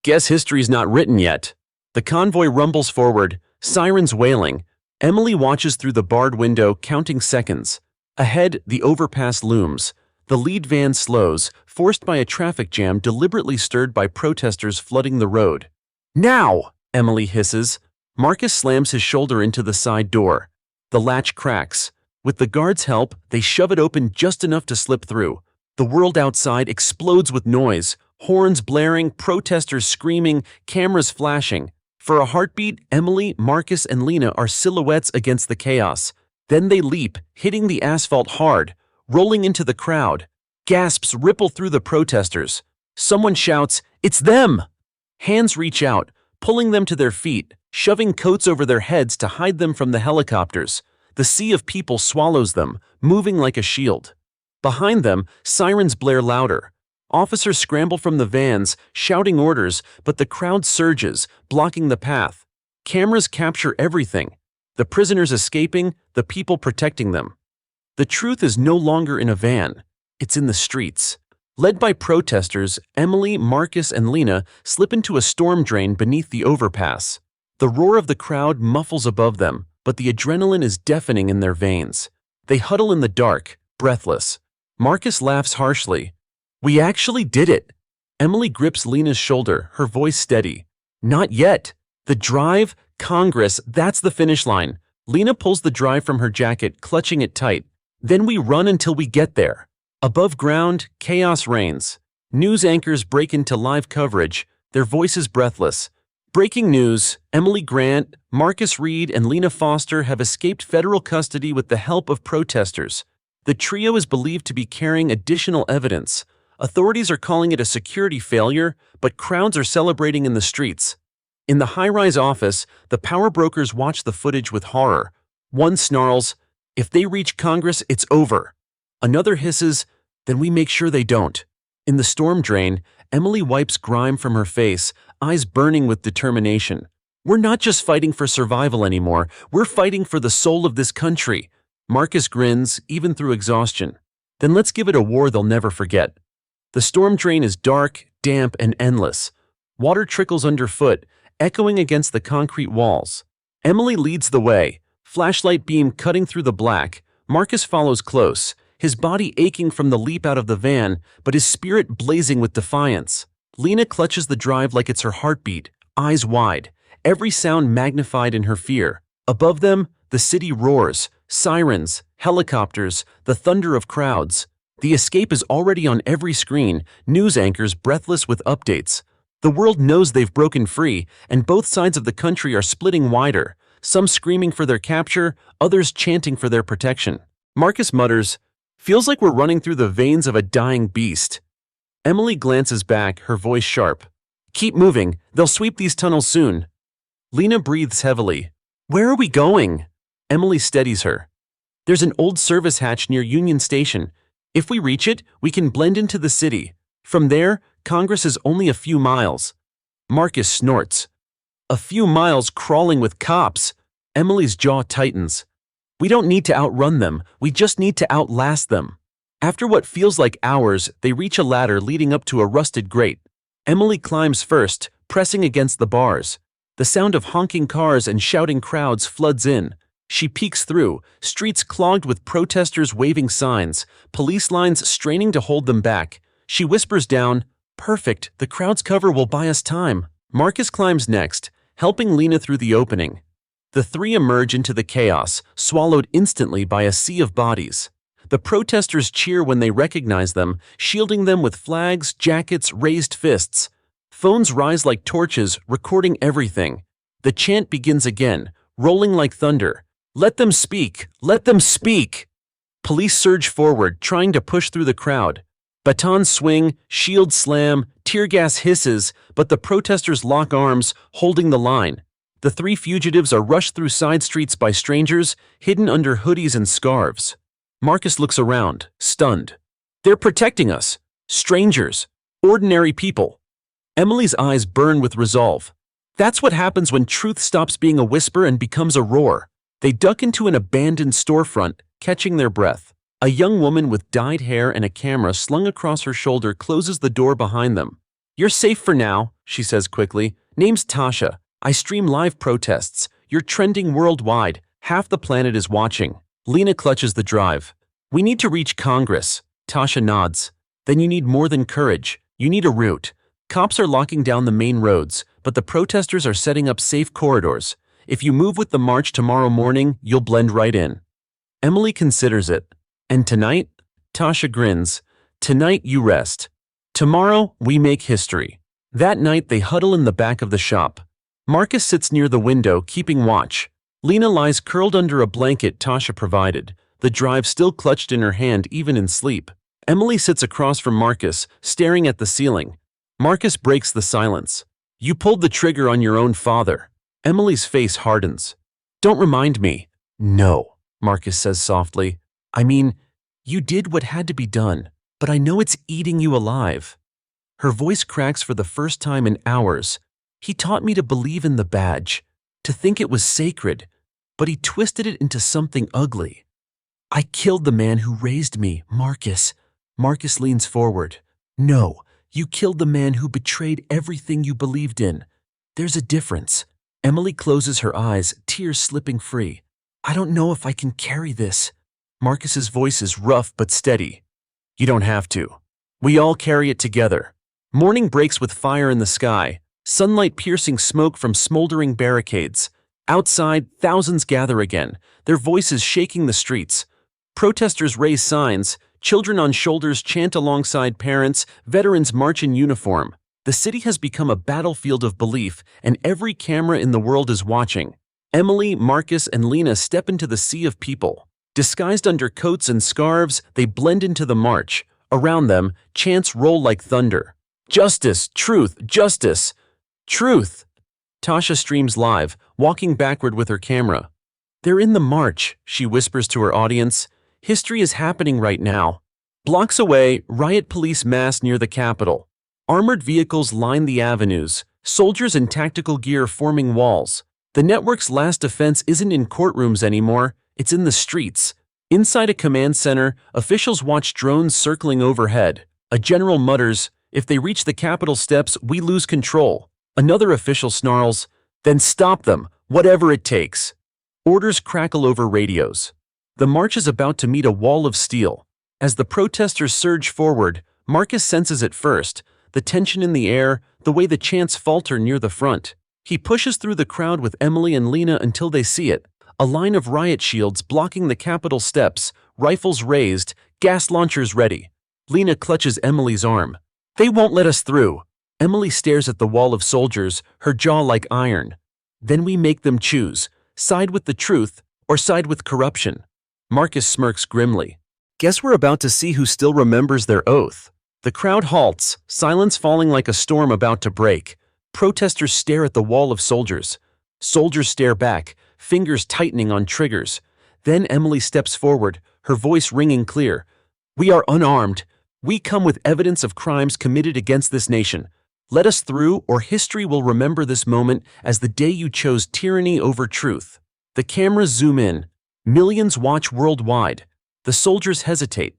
"Guess history's not written yet." The convoy rumbles forward, sirens wailing. Emily watches through the barred window, counting seconds. Ahead, the overpass looms. The lead van slows, forced by a traffic jam deliberately stirred by protesters flooding the road. "Now!" Emily hisses. Marcus slams his shoulder into the side door. The latch cracks. With the guard's help, they shove it open just enough to slip through. The world outside explodes with noise, horns blaring, protesters screaming, cameras flashing. For a heartbeat, Emily, Marcus, and Lena are silhouettes against the chaos. Then they leap, hitting the asphalt hard, rolling into the crowd. Gasps ripple through the protesters. Someone shouts, "It's them!" Hands reach out, pulling them to their feet, shoving coats over their heads to hide them from the helicopters. The sea of people swallows them, moving like a shield. Behind them, sirens blare louder. Officers scramble from the vans, shouting orders, but the crowd surges, blocking the path. Cameras capture everything. The prisoners escaping, the people protecting them. The truth is no longer in a van. It's in the streets. Led by protesters, Emily, Marcus, and Lena slip into a storm drain beneath the overpass. The roar of the crowd muffles above them, but the adrenaline is deafening in their veins. They huddle in the dark, breathless. Marcus laughs harshly. We actually did it. Emily grips Lena's shoulder, her voice steady. Not yet. The drive, Congress, that's the finish line. Lena pulls the drive from her jacket, clutching it tight. Then we run until we get there. Above ground, chaos reigns. News anchors break into live coverage, their voices breathless. Breaking news, Emily Grant, Marcus Reed, and Lena Foster have escaped federal custody with the help of protesters. The trio is believed to be carrying additional evidence. Authorities are calling it a security failure, but crowds are celebrating in the streets. In the high-rise office, the power brokers watch the footage with horror. One snarls, "If they reach Congress, it's over." Another hisses, "Then we make sure they don't." In the storm drain, Emily wipes grime from her face, eyes burning with determination. "We're not just fighting for survival anymore, we're fighting for the soul of this country." Marcus grins, even through exhaustion. "Then let's give it a war they'll never forget." The storm drain is dark, damp, and endless. Water trickles underfoot, echoing against the concrete walls. Emily leads the way, flashlight beam cutting through the black. Marcus follows close, his body aching from the leap out of the van, but his spirit blazing with defiance. Lena clutches the drive like it's her heartbeat, eyes wide, every sound magnified in her fear. Above them, the city roars, sirens, helicopters, the thunder of crowds. The escape is already on every screen, news anchors breathless with updates. The world knows they've broken free, and both sides of the country are splitting wider, some screaming for their capture, others chanting for their protection. Marcus mutters, "Feels like we're running through the veins of a dying beast." Emily glances back, her voice sharp. "Keep moving, they'll sweep these tunnels soon." Lena breathes heavily. "Where are we going?" Emily steadies her. "There's an old service hatch near Union Station. If we reach it, we can blend into the city. From there, Congress is only a few miles." Marcus snorts. "A few miles crawling with cops." Emily's jaw tightens. "We don't need to outrun them, we just need to outlast them." After what feels like hours, they reach a ladder leading up to a rusted grate. Emily climbs first, pressing against the bars. The sound of honking cars and shouting crowds floods in. She peeks through, streets clogged with protesters waving signs, police lines straining to hold them back. She whispers down, "Perfect, the crowd's cover will buy us time." Marcus climbs next, helping Lena through the opening. The three emerge into the chaos, swallowed instantly by a sea of bodies. The protesters cheer when they recognize them, shielding them with flags, jackets, raised fists. Phones rise like torches, recording everything. The chant begins again, rolling like thunder. "Let them speak! Let them speak!" Police surge forward, trying to push through the crowd. Batons swing, shields slam, tear gas hisses, but the protesters lock arms, holding the line. The three fugitives are rushed through side streets by strangers, hidden under hoodies and scarves. Marcus looks around, stunned. "They're protecting us. Strangers. Ordinary people." Emily's eyes burn with resolve. That's what happens when truth stops being a whisper and becomes a roar. They duck into an abandoned storefront, catching their breath. A young woman with dyed hair and a camera slung across her shoulder closes the door behind them. "You're safe for now," she says quickly. "Name's Tasha. I stream live protests. You're trending worldwide. Half the planet is watching." Lena clutches the drive. "We need to reach Congress." Tasha nods. "Then you need more than courage. You need a route. Cops are locking down the main roads, but the protesters are setting up safe corridors. If you move with the march tomorrow morning, you'll blend right in." Emily considers it. "And tonight?" Tasha grins. "Tonight you rest. Tomorrow we make history." That night they huddle in the back of the shop. Marcus sits near the window, keeping watch. Lena lies curled under a blanket Tasha provided, the drive still clutched in her hand even in sleep. Emily sits across from Marcus, staring at the ceiling. Marcus breaks the silence. "You pulled the trigger on your own father." Emily's face hardens. "Don't remind me." "No," Marcus says softly. "I mean, you did what had to be done, but I know it's eating you alive." Her voice cracks for the first time in hours. "He taught me to believe in the badge, to think it was sacred, but he twisted it into something ugly. I killed the man who raised me, Marcus." Marcus leans forward. "No, you killed the man who betrayed everything you believed in. There's a difference." Emily closes her eyes, tears slipping free. "I don't know if I can carry this." Marcus's voice is rough but steady. "You don't have to." We all carry it together. Morning breaks with fire in the sky, sunlight piercing smoke from smoldering barricades. Outside, thousands gather again, their voices shaking the streets. Protesters raise signs, children on shoulders chant alongside parents, veterans march in uniform. The city has become a battlefield of belief, and every camera in the world is watching. Emily, Marcus, and Lena step into the sea of people. Disguised under coats and scarves, they blend into the march. Around them, chants roll like thunder. Justice, truth, justice, truth. Tasha streams live, walking backward with her camera. They're in the march, she whispers to her audience. History is happening right now. Blocks away, riot police mass near the Capitol. Armored vehicles line the avenues, soldiers in tactical gear forming walls. The network's last defense isn't in courtrooms anymore, it's in the streets. Inside a command center, officials watch drones circling overhead. A general mutters, "If they reach the Capitol steps, we lose control." Another official snarls, "Then stop them, whatever it takes." Orders crackle over radios. The march is about to meet a wall of steel. As the protesters surge forward, Marcus senses it first, the tension in the air, the way the chants falter near the front. He pushes through the crowd with Emily and Lena until they see it. A line of riot shields blocking the Capitol steps, rifles raised, gas launchers ready. Lena clutches Emily's arm. "They won't let us through." Emily stares at the wall of soldiers, her jaw like iron. "Then we make them choose, side with the truth or side with corruption." Marcus smirks grimly. "Guess we're about to see who still remembers their oath." The crowd halts, silence falling like a storm about to break. Protesters stare at the wall of soldiers. Soldiers stare back, fingers tightening on triggers. Then Emily steps forward, her voice ringing clear. "We are unarmed. We come with evidence of crimes committed against this nation. Let us through, or history will remember this moment as the day you chose tyranny over truth." The cameras zoom in. Millions watch worldwide. The soldiers hesitate.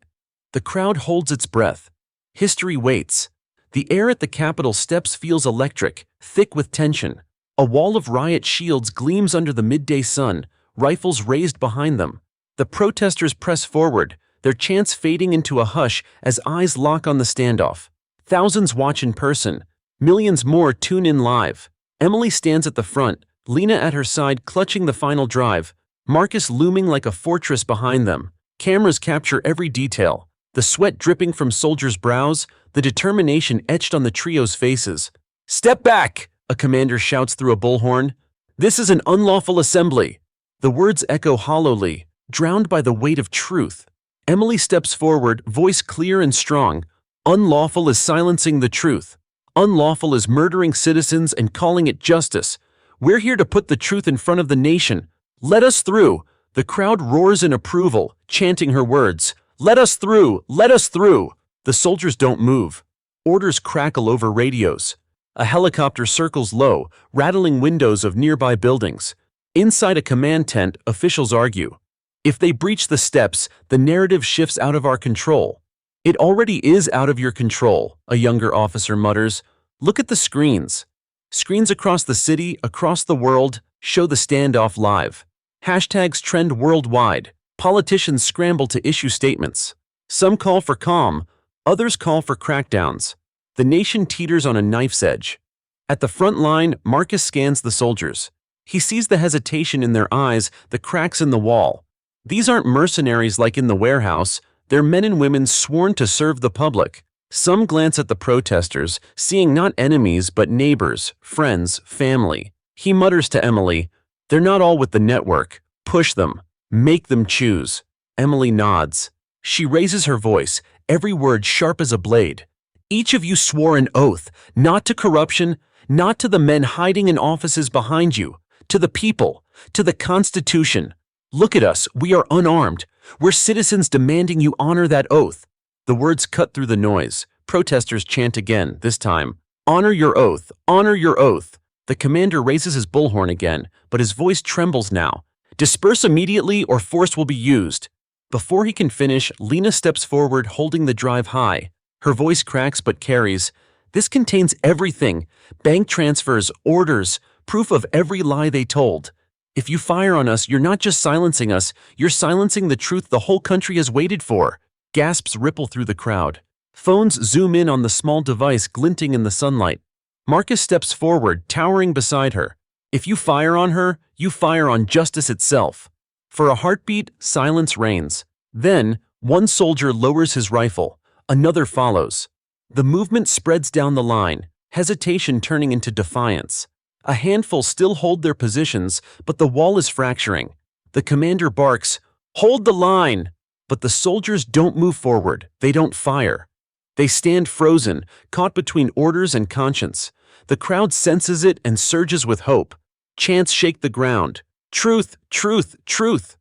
The crowd holds its breath. History waits. The air at the Capitol steps feels electric, thick with tension. A wall of riot shields gleams under the midday sun, rifles raised behind them. The protesters press forward, their chants fading into a hush as eyes lock on the standoff. Thousands watch in person. Millions more tune in live. Emily stands at the front, Lena at her side clutching the final drive, Marcus looming like a fortress behind them. Cameras capture every detail. The sweat dripping from soldiers' brows, the determination etched on the trio's faces. "Step back!" a commander shouts through a bullhorn. "This is an unlawful assembly." The words echo hollowly, drowned by the weight of truth. Emily steps forward, voice clear and strong. "Unlawful is silencing the truth. Unlawful is murdering citizens and calling it justice. We're here to put the truth in front of the nation. Let us through." The crowd roars in approval, chanting her words. "Let us through! Let us through!" The soldiers don't move. Orders crackle over radios. A helicopter circles low, rattling windows of nearby buildings. Inside a command tent, officials argue. "If they breach the steps, the narrative shifts out of our control." "It already is out of your control," a younger officer mutters. "Look at the screens." Screens across the city, across the world, show the standoff live. Hashtags trend worldwide. Politicians scramble to issue statements. Some call for calm, others call for crackdowns. The nation teeters on a knife's edge. At the front line, Marcus scans the soldiers. He sees the hesitation in their eyes, the cracks in the wall. These aren't mercenaries like in the warehouse, they're men and women sworn to serve the public. Some glance at the protesters, seeing not enemies but neighbors, friends, family. He mutters to Emily, "They're not all with the network. Push them. Make them choose." Emily nods. She raises her voice, every word sharp as a blade. "Each of you swore an oath, not to corruption, not to the men hiding in offices behind you, to the people, to the Constitution. Look at us, we are unarmed. We're citizens demanding you honor that oath." The words cut through the noise. Protesters chant again, this time, "Honor your oath, honor your oath." The commander raises his bullhorn again, but his voice trembles now. "Disperse immediately or force will be used." Before he can finish, Lena steps forward holding the drive high. Her voice cracks but carries. "This contains everything. Bank transfers, orders, proof of every lie they told. If you fire on us, you're not just silencing us, you're silencing the truth the whole country has waited for." Gasps ripple through the crowd. Phones zoom in on the small device glinting in the sunlight. Marcus steps forward, towering beside her. If you fire on her, you fire on justice itself. For a heartbeat, silence reigns. Then, one soldier lowers his rifle. Another follows. The movement spreads down the line, hesitation turning into defiance. A handful still hold their positions, but the wall is fracturing. The commander barks, "Hold the line!" But the soldiers don't move forward, they don't fire. They stand frozen, caught between orders and conscience. The crowd senses it and surges with hope. Chants shake the ground. Truth, truth, truth.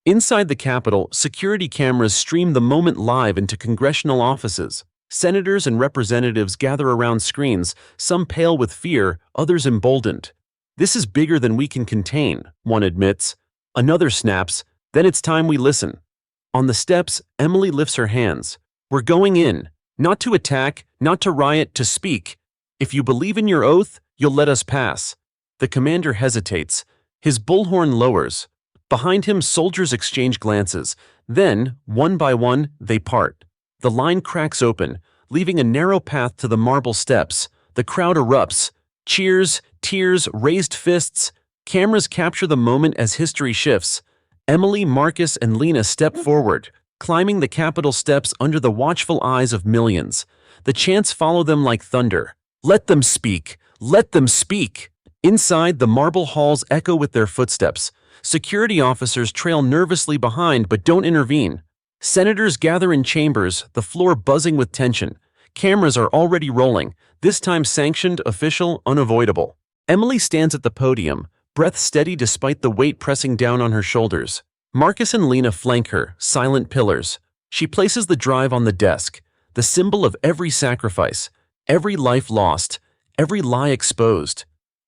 Inside the Capitol, security cameras stream the moment live into congressional offices. Senators and representatives gather around screens, some pale with fear, others emboldened. "This is bigger than we can contain," one admits. Another snaps, "Then it's time we listen." On the steps, Emily lifts her hands. "We're going in. Not to attack, not to riot, to speak. If you believe in your oath, you'll let us pass." The commander hesitates. His bullhorn lowers. Behind him, soldiers exchange glances. Then, one by one, they part. The line cracks open, leaving a narrow path to the marble steps. The crowd erupts. Cheers, tears, raised fists. Cameras capture the moment as history shifts. Emily, Marcus, and Lena step forward, climbing the Capitol steps under the watchful eyes of millions. The chants follow them like thunder. "Let them speak! Let them speak!" Inside, the marble halls echo with their footsteps. Security officers trail nervously behind but don't intervene. Senators gather in chambers, the floor buzzing with tension. Cameras are already rolling, this time sanctioned, official, unavoidable. Emily stands at the podium, breath steady despite the weight pressing down on her shoulders. Marcus and Lena flank her, silent pillars. She places the drive on the desk, the symbol of every sacrifice, every life lost, every lie exposed.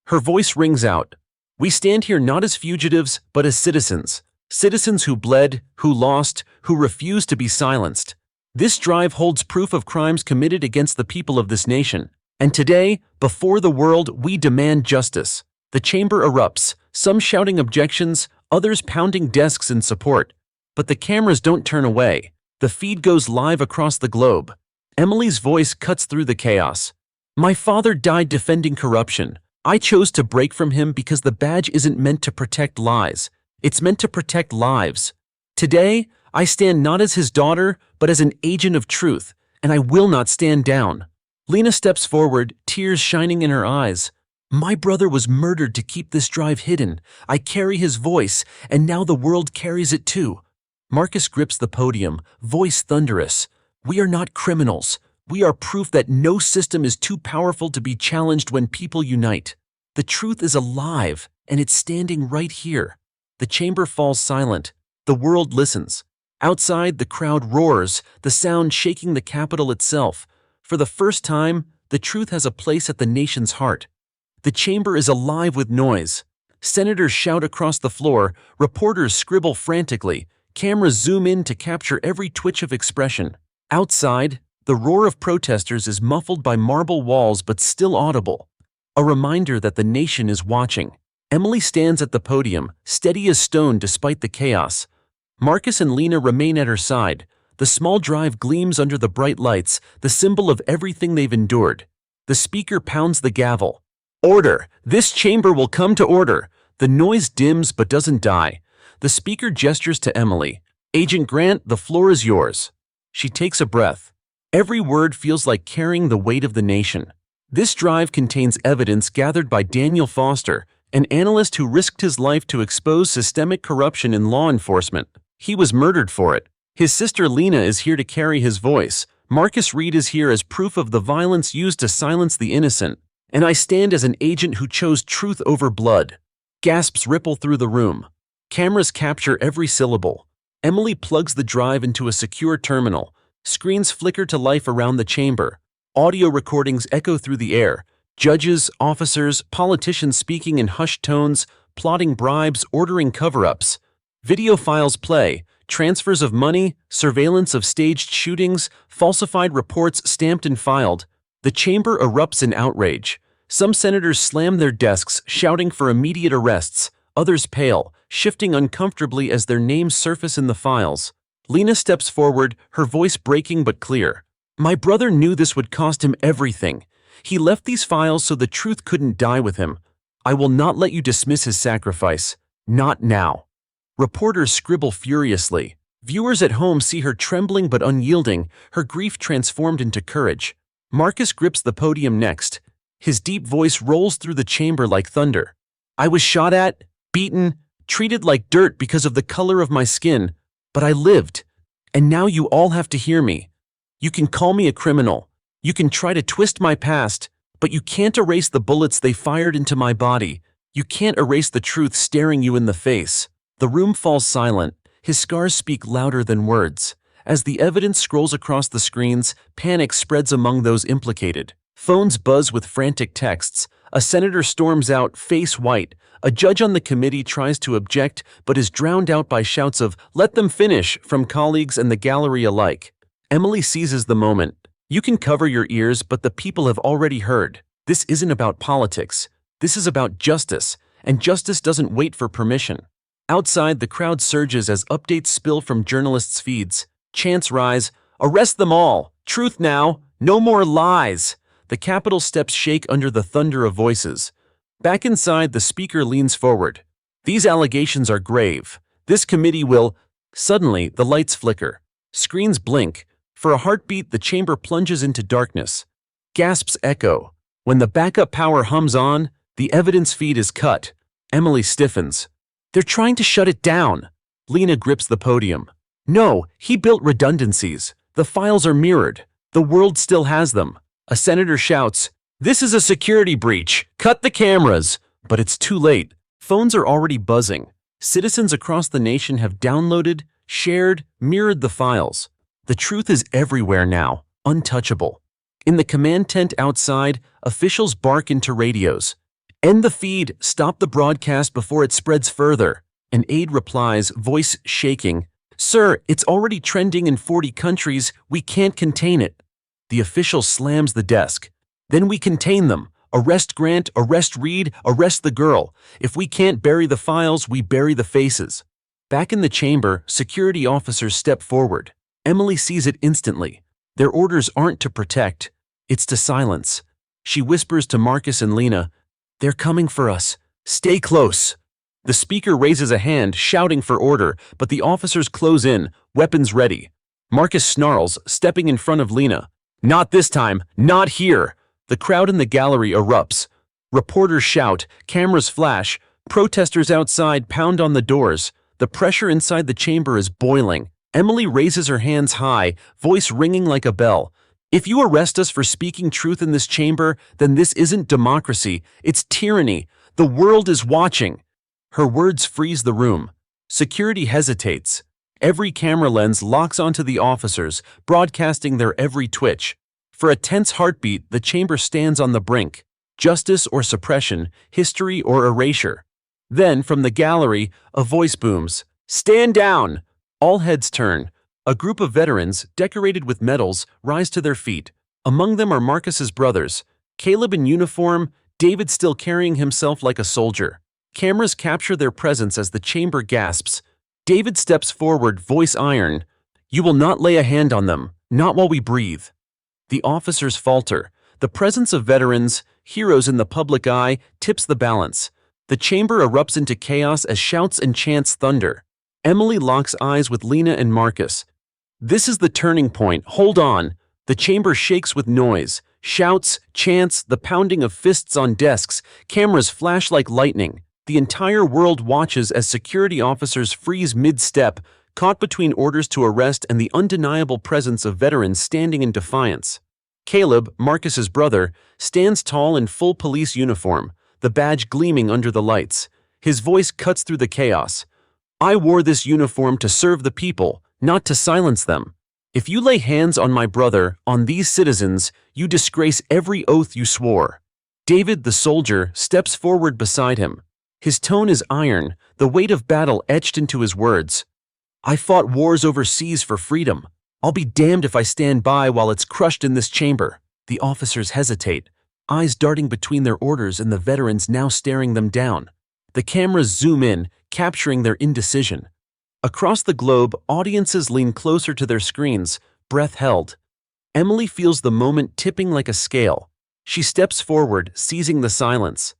Her voice rings out. "We stand here not as fugitives, but as citizens. Citizens who bled, who lost, who refused to be silenced. This drive holds proof of crimes committed against the people of this nation. And today, before the world, we demand justice." The chamber erupts, some shouting objections, others pounding desks in support. But the cameras don't turn away. The feed goes live across the globe. Emily's voice cuts through the chaos. "My father died defending corruption. I chose to break from him because the badge isn't meant to protect lies. It's meant to protect lives. Today, I stand not as his daughter, but as an agent of truth, and I will not stand down." Lena steps forward, tears shining in her eyes. "My brother was murdered to keep this drive hidden. I carry his voice, and now the world carries it too." Marcus grips the podium, voice thunderous. "We are not criminals. We are proof that no system is too powerful to be challenged when people unite. The truth is alive, and it's standing right here." The chamber falls silent. The world listens. Outside, the crowd roars, the sound shaking the Capitol itself. For the first time, the truth has a place at the nation's heart. The chamber is alive with noise. Senators shout across the floor, reporters scribble frantically, cameras zoom in to capture every twitch of expression. Outside, the roar of protesters is muffled by marble walls but still audible. A reminder that the nation is watching. Emily stands at the podium, steady as stone despite the chaos. Marcus and Lena remain at her side. The small drive gleams under the bright lights, the symbol of everything they've endured. The speaker pounds the gavel. "Order! This chamber will come to order!" The noise dims but doesn't die. The speaker gestures to Emily. "Agent Grant, the floor is yours." She takes a breath. Every word feels like carrying the weight of the nation. This drive contains evidence gathered by Daniel Foster, an analyst who risked his life to expose systemic corruption in law enforcement. He was murdered for it. His sister Lena is here to carry his voice. Marcus Reed is here as proof of the violence used to silence the innocent. And I stand as an agent who chose truth over blood. Gasps ripple through the room. Cameras capture every syllable. Emily plugs the drive into a secure terminal. Screens flicker to life around the chamber. Audio recordings echo through the air. Judges, officers, politicians speaking in hushed tones, plotting bribes, ordering cover-ups. Video files play. Transfers of money, surveillance of staged shootings, falsified reports stamped and filed. The chamber erupts in outrage. Some senators slam their desks, shouting for immediate arrests. Others pale, shifting uncomfortably as their names surface in the files. Lena steps forward, her voice breaking but clear. My brother knew this would cost him everything. He left these files so the truth couldn't die with him. I will not let you dismiss his sacrifice. Not now. Reporters scribble furiously. Viewers at home see her trembling but unyielding, her grief transformed into courage. Marcus grips the podium next. His deep voice rolls through the chamber like thunder. I was shot at, beaten, treated like dirt because of the color of my skin, but I lived. And now you all have to hear me. You can call me a criminal. You can try to twist my past, but you can't erase the bullets they fired into my body. You can't erase the truth staring you in the face. The room falls silent. His scars speak louder than words. As the evidence scrolls across the screens, panic spreads among those implicated. Phones buzz with frantic texts. A senator storms out, face white. A judge on the committee tries to object, but is drowned out by shouts of, "Let them finish," from colleagues and the gallery alike. Emily seizes the moment. You can cover your ears, but the people have already heard. This isn't about politics. This is about justice, and justice doesn't wait for permission. Outside, the crowd surges as updates spill from journalists' feeds. Chants rise, "Arrest them all! Truth now! No more lies!" The Capitol steps shake under the thunder of voices. Back inside, the speaker leans forward. These allegations are grave. This committee will... Suddenly, the lights flicker. Screens blink. For a heartbeat, the chamber plunges into darkness. Gasps echo. When the backup power hums on, the evidence feed is cut. Emily stiffens. They're trying to shut it down. Lena grips the podium. No, he built redundancies. The files are mirrored. The world still has them. A senator shouts, "This is a security breach. Cut the cameras." But it's too late. Phones are already buzzing. Citizens across the nation have downloaded, shared, mirrored the files. The truth is everywhere now, untouchable. In the command tent outside, officials bark into radios. End the feed, stop the broadcast before it spreads further. An aide replies, voice shaking, "Sir, it's already trending in 40 countries, we can't contain it." The official slams the desk. Then we contain them. Arrest Grant, arrest Reed, arrest the girl. If we can't bury the files, we bury the faces. Back in the chamber, security officers step forward. Emily sees it instantly. Their orders aren't to protect, it's to silence. She whispers to Marcus and Lena, "They're coming for us. Stay close." The speaker raises a hand, shouting for order, but the officers close in, weapons ready. Marcus snarls, stepping in front of Lena. "Not this time, not here." The crowd in the gallery erupts. Reporters shout, cameras flash, protesters outside pound on the doors. The pressure inside the chamber is boiling. Emily raises her hands high, voice ringing like a bell. "If you arrest us for speaking truth in this chamber, then this isn't democracy, it's tyranny. The world is watching." Her words freeze the room. Security hesitates. Every camera lens locks onto the officers, broadcasting their every twitch. For a tense heartbeat, the chamber stands on the brink. Justice or suppression, history or erasure. Then, from the gallery, a voice booms. "Stand down!" All heads turn. A group of veterans, decorated with medals, rise to their feet. Among them are Marcus's brothers. Caleb in uniform, David still carrying himself like a soldier. Cameras capture their presence as the chamber gasps. David steps forward, voice iron. "You will not lay a hand on them, not while we breathe." The officers falter. The presence of veterans, heroes in the public eye, tips the balance. The chamber erupts into chaos as shouts and chants thunder. Emily locks eyes with Lena and Marcus. This is the turning point, hold on. The chamber shakes with noise. Shouts, chants, the pounding of fists on desks, cameras flash like lightning. The entire world watches as security officers freeze mid-step, caught between orders to arrest and the undeniable presence of veterans standing in defiance. Caleb, Marcus's brother, stands tall in full police uniform, the badge gleaming under the lights. His voice cuts through the chaos. "I wore this uniform to serve the people, not to silence them. If you lay hands on my brother, on these citizens, you disgrace every oath you swore." David, the soldier, steps forward beside him. His tone is iron, the weight of battle etched into his words. "I fought wars overseas for freedom. I'll be damned if I stand by while it's crushed in this chamber." The officers hesitate, eyes darting between their orders and the veterans now staring them down. The cameras zoom in, capturing their indecision. Across the globe, audiences lean closer to their screens, breath held. Emily feels the moment tipping like a scale. She steps forward, seizing the silence.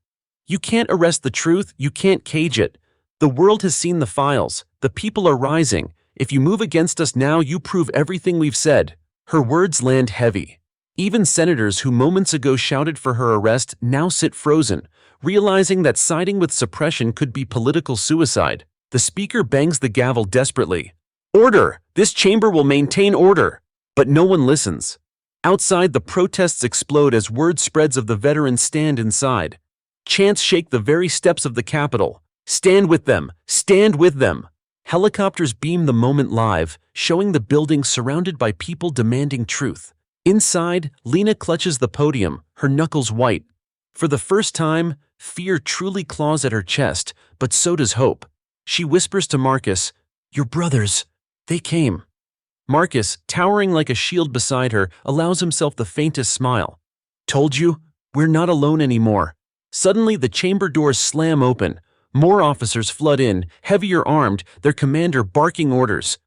You can't arrest the truth, you can't cage it. The world has seen the files, the people are rising. If you move against us now, you prove everything we've said. Her words land heavy. Even senators who moments ago shouted for her arrest now sit frozen, realizing that siding with suppression could be political suicide. The speaker bangs the gavel desperately. Order! This chamber will maintain order! But no one listens. Outside, the protests explode as word spreads of the veterans stand inside. Chants shake the very steps of the Capitol. Stand with them! Stand with them! Helicopters beam the moment live, showing the building surrounded by people demanding truth. Inside, Lena clutches the podium, her knuckles white. For the first time, fear truly claws at her chest, but so does hope. She whispers to Marcus, "Your brothers, they came." Marcus, towering like a shield beside her, allows himself the faintest smile. Told you, we're not alone anymore. Suddenly, the chamber doors slam open. More officers flood in, heavier armed, their commander barking orders.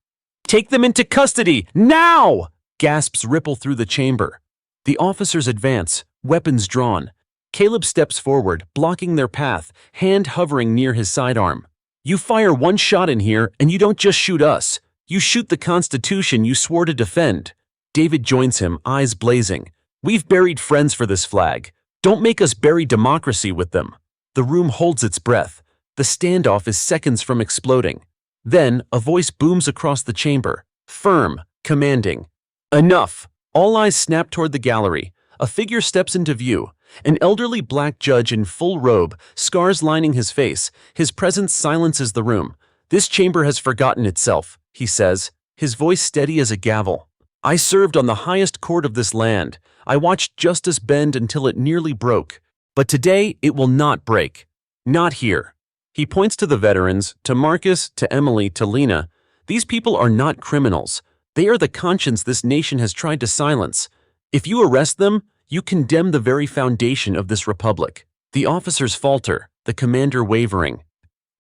Take them into custody, now! Gasps ripple through the chamber. The officers advance, weapons drawn. Caleb steps forward, blocking their path, hand hovering near his sidearm. You fire one shot in here, and you don't just shoot us. You shoot the Constitution you swore to defend. David joins him, eyes blazing. We've buried friends for this flag. Don't make us bury democracy with them. The room holds its breath. The standoff is seconds from exploding. Then, a voice booms across the chamber, firm, commanding. Enough! All eyes snap toward the gallery. A figure steps into view. An elderly black judge in full robe, scars lining his face. His presence silences the room. This chamber has forgotten itself, he says, his voice steady as a gavel. I served on the highest court of this land. I watched justice bend until it nearly broke. But today, it will not break. Not here. He points to the veterans, to Marcus, to Emily, to Lena. These people are not criminals. They are the conscience this nation has tried to silence. If you arrest them, you condemn the very foundation of this republic. The officers falter, the commander wavering.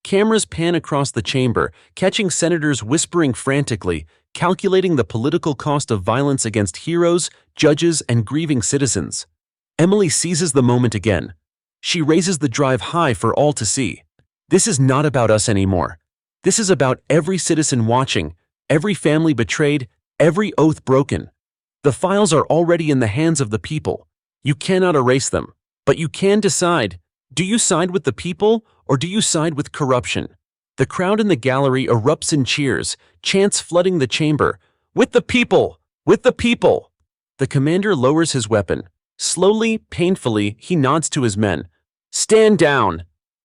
Cameras pan across the chamber, catching senators whispering frantically, calculating the political cost of violence against heroes, judges, and grieving citizens. Emily seizes the moment again. She raises the drive high for all to see. This is not about us anymore. This is about every citizen watching, every family betrayed, every oath broken. The files are already in the hands of the people. You cannot erase them, but you can decide, do you side with the people or do you side with corruption? The crowd in the gallery erupts in cheers, chants flooding the chamber. With the people! With the people! The commander lowers his weapon. Slowly, painfully, he nods to his men. Stand down!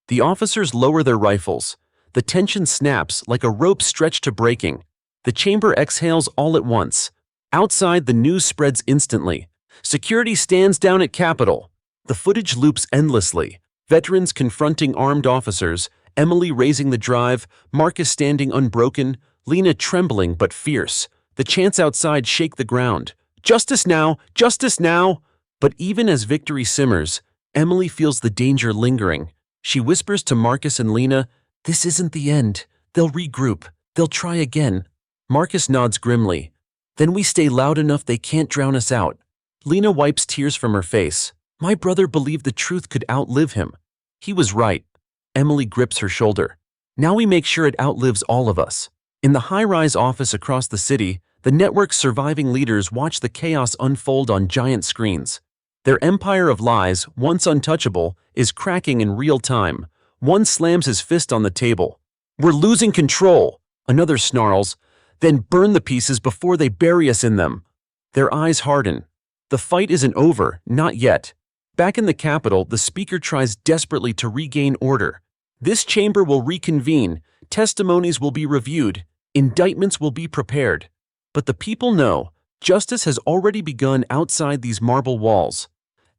The officers lower their rifles. The tension snaps like a rope stretched to breaking. The chamber exhales all at once. Outside, the news spreads instantly. Security stands down at Capitol. The footage loops endlessly. Veterans confronting armed officers, Emily raising the drive, Marcus standing unbroken, Lena trembling but fierce. The chants outside shake the ground. Justice now! Justice now! But even as victory simmers, Emily feels the danger lingering. She whispers to Marcus and Lena, this isn't the end. They'll regroup. They'll try again. Marcus nods grimly. Then we stay loud enough they can't drown us out. Lena wipes tears from her face. My brother believed the truth could outlive him. He was right. Emily grips her shoulder. Now we make sure it outlives all of us. In the high-rise office across the city, the network's surviving leaders watch the chaos unfold on giant screens. Their empire of lies, once untouchable, is cracking in real time. One slams his fist on the table. We're losing control, another snarls. Then burn the pieces before they bury us in them. Their eyes harden. The fight isn't over, not yet. Back in the Capitol, the speaker tries desperately to regain order. This chamber will reconvene, testimonies will be reviewed, indictments will be prepared. But the people know, justice has already begun outside these marble walls.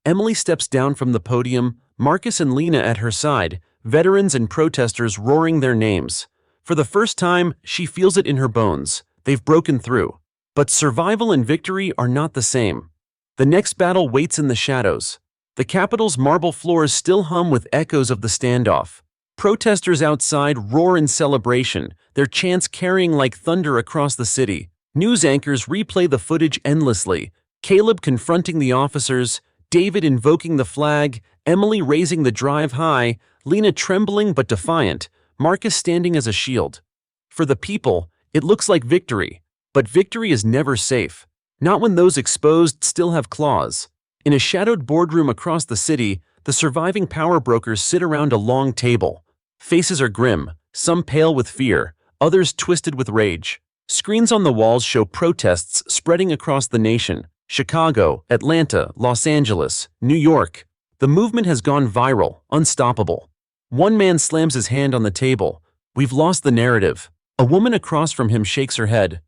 Emily steps down from the podium, Marcus and Lena at her side, veterans and protesters roaring their names. For the first time, she feels it in her bones. They've broken through. But survival and victory are not the same. The next battle waits in the shadows. The Capitol's marble floors still hum with echoes of the standoff. Protesters outside roar in celebration, their chants carrying like thunder across the city. News anchors replay the footage endlessly. Caleb confronting the officers, David invoking the flag, Emily raising the drive high, Lena trembling but defiant, Marcus standing as a shield. For the people, it looks like victory, but victory is never safe. Not when those exposed still have claws. In a shadowed boardroom across the city, the surviving power brokers sit around a long table. Faces are grim, some pale with fear, others twisted with rage. Screens on the walls show protests spreading across the nation. Chicago, Atlanta, Los Angeles, New York. The movement has gone viral, unstoppable. One man slams his hand on the table. We've lost the narrative. A woman across from him shakes her head.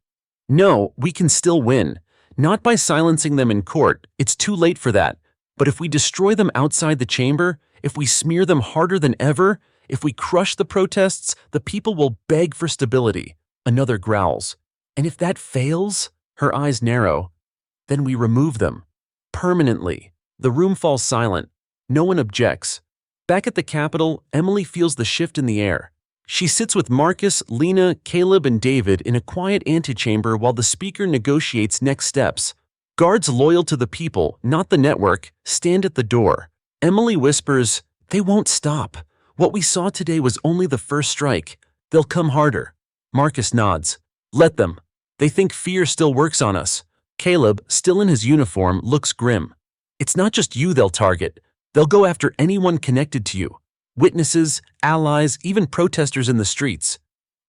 No, we can still win. Not by silencing them in court, it's too late for that. But if we destroy them outside the chamber, if we smear them harder than ever, if we crush the protests, the people will beg for stability. Another growls. And if that fails, her eyes narrow, then we remove them. Permanently. The room falls silent. No one objects. Back at the Capitol, Emily feels the shift in the air. She sits with Marcus, Lena, Caleb, and David in a quiet antechamber while the speaker negotiates next steps. Guards loyal to the people, not the network, stand at the door. Emily whispers, "They won't stop. What we saw today was only the first strike. They'll come harder." Marcus nods. "Let them. They think fear still works on us." Caleb, still in his uniform, looks grim. "It's not just you they'll target. They'll go after anyone connected to you. Witnesses, allies, even protesters in the streets."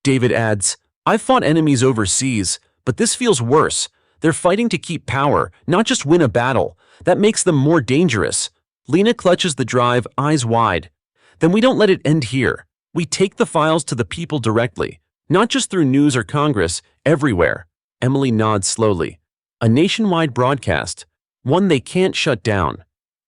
David adds, "I've fought enemies overseas, but this feels worse. They're fighting to keep power, not just win a battle. That makes them more dangerous." Lena clutches the drive, eyes wide. "Then we don't let it end here. We take the files to the people directly, not just through news or Congress, everywhere." Emily nods slowly. A nationwide broadcast, one they can't shut down.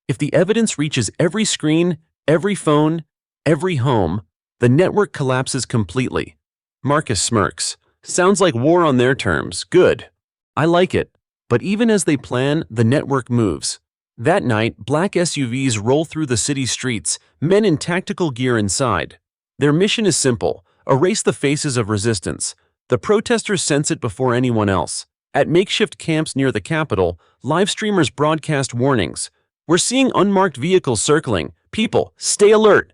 If the evidence reaches every screen, every phone, every home, the network collapses completely. Marcus smirks. "Sounds like war on their terms. Good. I like it." But even as they plan, the network moves. That night, black SUVs roll through the city streets, men in tactical gear inside. Their mission is simple: erase the faces of resistance. The protesters sense it before anyone else. At makeshift camps near the Capitol, live streamers broadcast warnings. "We're seeing unmarked vehicles circling. People, stay alert."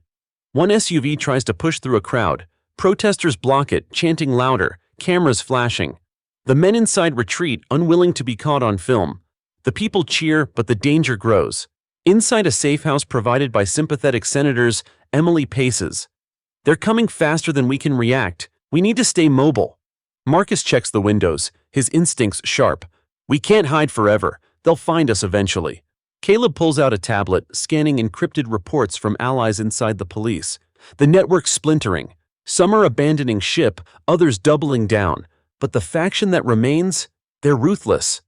One SUV tries to push through a crowd. Protesters block it, chanting louder, cameras flashing. The men inside retreat, unwilling to be caught on film. The people cheer, but the danger grows. Inside a safe house provided by sympathetic senators, Emily paces. "They're coming faster than we can react. We need to stay mobile." Marcus checks the windows, his instincts sharp. "We can't hide forever. They'll find us eventually." Caleb pulls out a tablet, scanning encrypted reports from allies inside the police. The network's splintering. Some are abandoning ship, others doubling down. But the faction that remains, they're ruthless.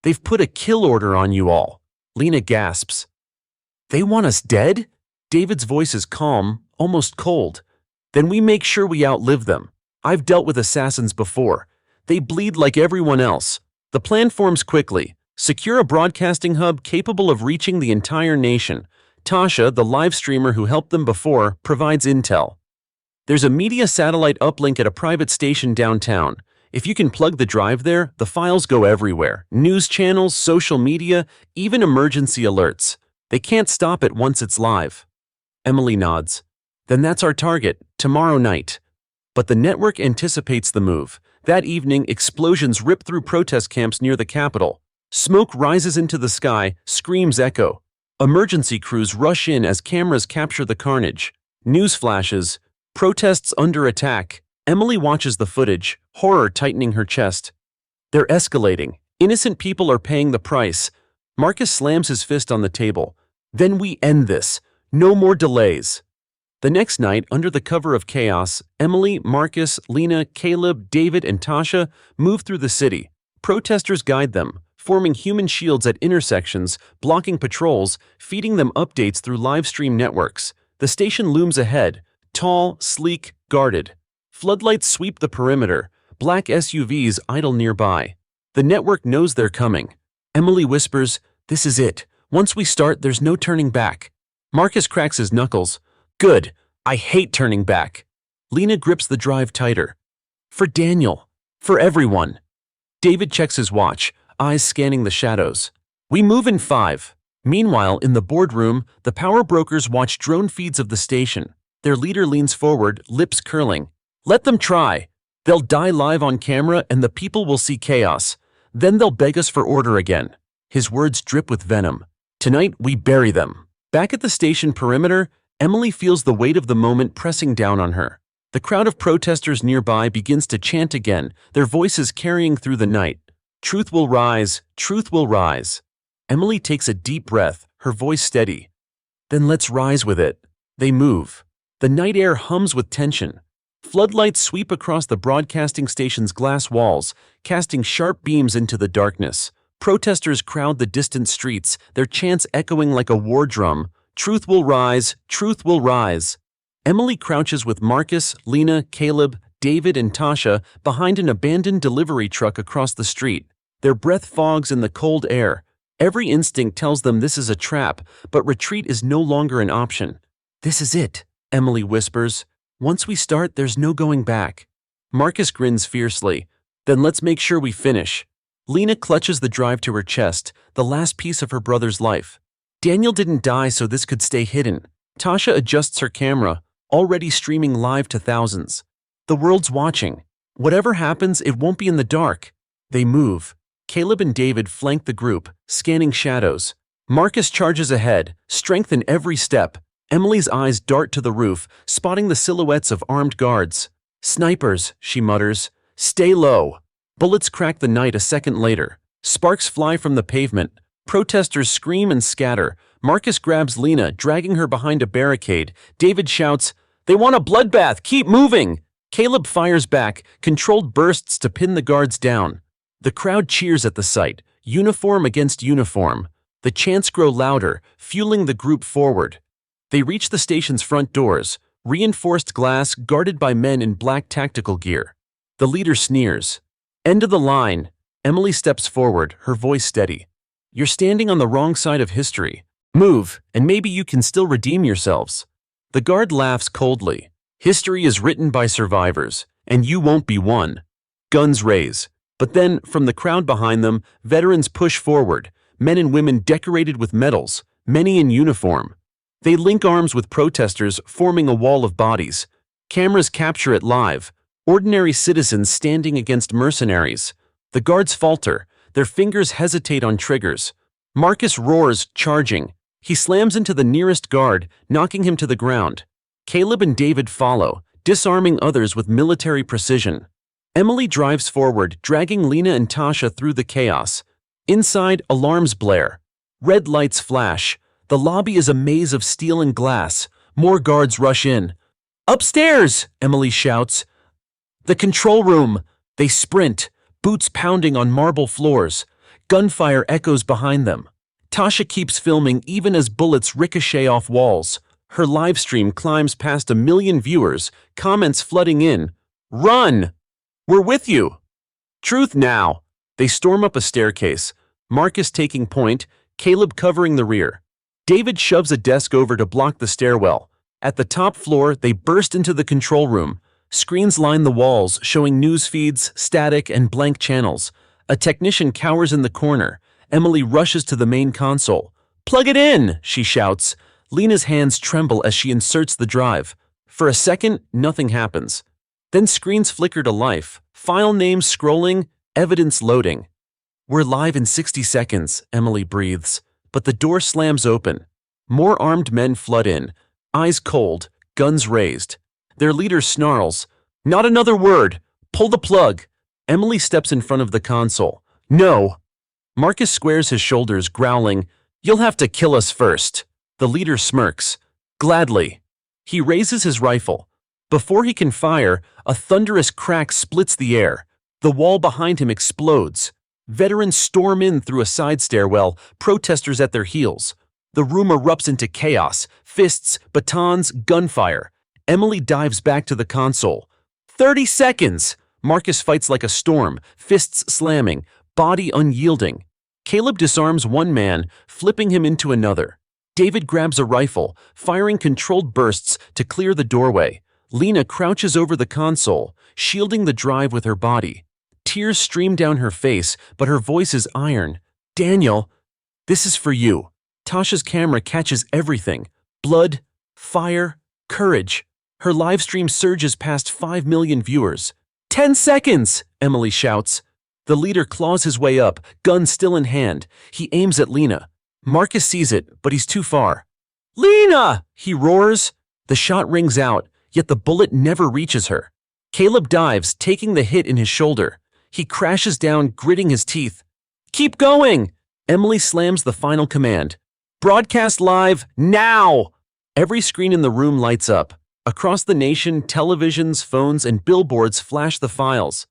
"They've put a kill order on you all." Lena gasps. "They want us dead?" David's voice is calm, almost cold. "Then we make sure we outlive them. I've dealt with assassins before. They bleed like everyone else." The plan forms quickly. Secure a broadcasting hub capable of reaching the entire nation. Tasha, the live streamer who helped them before, provides intel. There's a media satellite uplink at a private station downtown. If you can plug the drive there, the files go everywhere. News channels, social media, even emergency alerts. They can't stop it once it's live. Emily nods. "Then that's our target, tomorrow night." But the network anticipates the move. That evening, explosions rip through protest camps near the Capitol. Smoke rises into the sky, screams echo. Emergency crews rush in as cameras capture the carnage. News flashes. Protests under attack. Emily watches the footage, horror tightening her chest. They're escalating. Innocent people are paying the price. Marcus slams his fist on the table. "Then we end this. No more delays." The next night, under the cover of chaos, Emily, Marcus, Lena, Caleb, David, and Tasha move through the city. Protesters guide them, forming human shields at intersections, blocking patrols, feeding them updates through live stream networks. The station looms ahead, tall, sleek, guarded. Floodlights sweep the perimeter, black SUVs idle nearby. The network knows they're coming. Emily whispers, "This is it. Once we start, there's no turning back." Marcus cracks his knuckles. "Good. I hate turning back." Lena grips the drive tighter. "For Daniel. For everyone." David checks his watch, eyes scanning the shadows. We move in 5. Meanwhile, in the boardroom, the power brokers watch drone feeds of the station. Their leader leans forward, lips curling. Let them try. They'll die live on camera and the people will see chaos. Then they'll beg us for order again. His words drip with venom. Tonight, we bury them. Back at the station perimeter, Emily feels the weight of the moment pressing down on her. The crowd of protesters nearby begins to chant again, their voices carrying through the night. Truth will rise, truth will rise. Emily takes a deep breath, her voice steady. Then let's rise with it. They move. The night air hums with tension. Floodlights sweep across the broadcasting station's glass walls, casting sharp beams into the darkness. Protesters crowd the distant streets, their chants echoing like a war drum. Truth will rise, truth will rise. Emily crouches with Marcus, Lena, Caleb, David, and Tasha behind an abandoned delivery truck across the street. Their breath fogs in the cold air. Every instinct tells them this is a trap, but retreat is no longer an option. This is it, Emily whispers. Once we start, there's no going back. Marcus grins fiercely. Then let's make sure we finish. Lena clutches the drive to her chest, the last piece of her brother's life. Daniel didn't die so this could stay hidden. Tasha adjusts her camera, already streaming live to thousands. The world's watching. Whatever happens, it won't be in the dark. They move. Caleb and David flank the group, scanning shadows. Marcus charges ahead, strength in every step. Emily's eyes dart to the roof, spotting the silhouettes of armed guards. Snipers, she mutters. Stay low. Bullets crack the night a second later. Sparks fly from the pavement. Protesters scream and scatter. Marcus grabs Lena, dragging her behind a barricade. David shouts, "They want a bloodbath! Keep moving!" Caleb fires back, controlled bursts to pin the guards down. The crowd cheers at the sight, uniform against uniform. The chants grow louder, fueling the group forward. They reach the station's front doors, reinforced glass guarded by men in black tactical gear. The leader sneers. End of the line. Emily steps forward, her voice steady. You're standing on the wrong side of history. Move, and maybe you can still redeem yourselves. The guard laughs coldly. History is written by survivors, and you won't be one. Guns raise. But then, from the crowd behind them, veterans push forward, men and women decorated with medals, many in uniform. They link arms with protesters, forming a wall of bodies. Cameras capture it live. Ordinary citizens standing against mercenaries. The guards falter. Their fingers hesitate on triggers. Marcus roars, charging. He slams into the nearest guard, knocking him to the ground. Caleb and David follow, disarming others with military precision. Emily drives forward, dragging Lena and Tasha through the chaos. Inside, alarms blare. Red lights flash. The lobby is a maze of steel and glass. More guards rush in. Upstairs, Emily shouts. The control room. They sprint, boots pounding on marble floors. Gunfire echoes behind them. Tasha keeps filming even as bullets ricochet off walls. Her live stream climbs past 1 million viewers, comments flooding in. Run! We're with you! Truth now! They storm up a staircase, Marcus taking point, Caleb covering the rear. David shoves a desk over to block the stairwell. At the top floor, they burst into the control room. Screens line the walls, showing news feeds, static, and blank channels. A technician cowers in the corner. Emily rushes to the main console. Plug it in, she shouts. Lena's hands tremble as she inserts the drive. For a second, nothing happens. Then screens flicker to life. File names scrolling, evidence loading. We're live in 60 seconds, Emily breathes. But the door slams open. More armed men flood in. Eyes cold, guns raised. Their leader snarls. Not another word. Pull the plug. Emily steps in front of the console. No. Marcus squares his shoulders, growling. You'll have to kill us first. The leader smirks. Gladly. He raises his rifle. Before he can fire, a thunderous crack splits the air. The wall behind him explodes. Veterans storm in through a side stairwell, protesters at their heels. The room erupts into chaos. Fists, batons, gunfire. Emily dives back to the console. 30 seconds! Marcus fights like a storm, fists slamming, body unyielding. Caleb disarms one man, flipping him into another. David grabs a rifle, firing controlled bursts to clear the doorway. Lena crouches over the console, shielding the drive with her body. Tears stream down her face, but her voice is iron. Daniel, This is for you. Tasha's camera catches everything. Blood, fire, courage. Her live stream surges past 5 million viewers. 10 seconds, Emily shouts. The leader claws his way up, gun still in hand. He aims at Lena. Marcus sees it, but he's too far. Lena! He roars. The shot rings out, yet the bullet never reaches her. Caleb dives, taking the hit in his shoulder. He crashes down, gritting his teeth. Keep going! Emily slams the final command. Broadcast live, now! Every screen in the room lights up. Across the nation, televisions, phones, and billboards flash the files.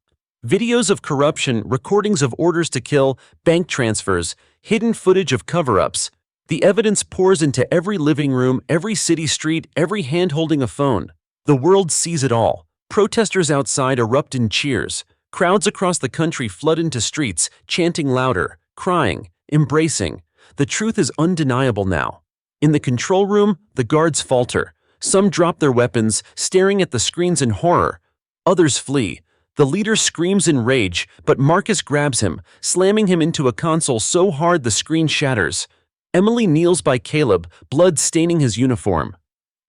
Videos of corruption, recordings of orders to kill, bank transfers, hidden footage of cover-ups. The evidence pours into every living room, every city street, every hand holding a phone. The world sees it all. Protesters outside erupt in cheers. Crowds across the country flood into streets, chanting louder, crying, embracing. The truth is undeniable now. In the control room, the guards falter. Some drop their weapons, staring at the screens in horror. Others flee. The leader screams in rage, but Marcus grabs him, slamming him into a console so hard the screen shatters. Emily kneels by Caleb, blood staining his uniform.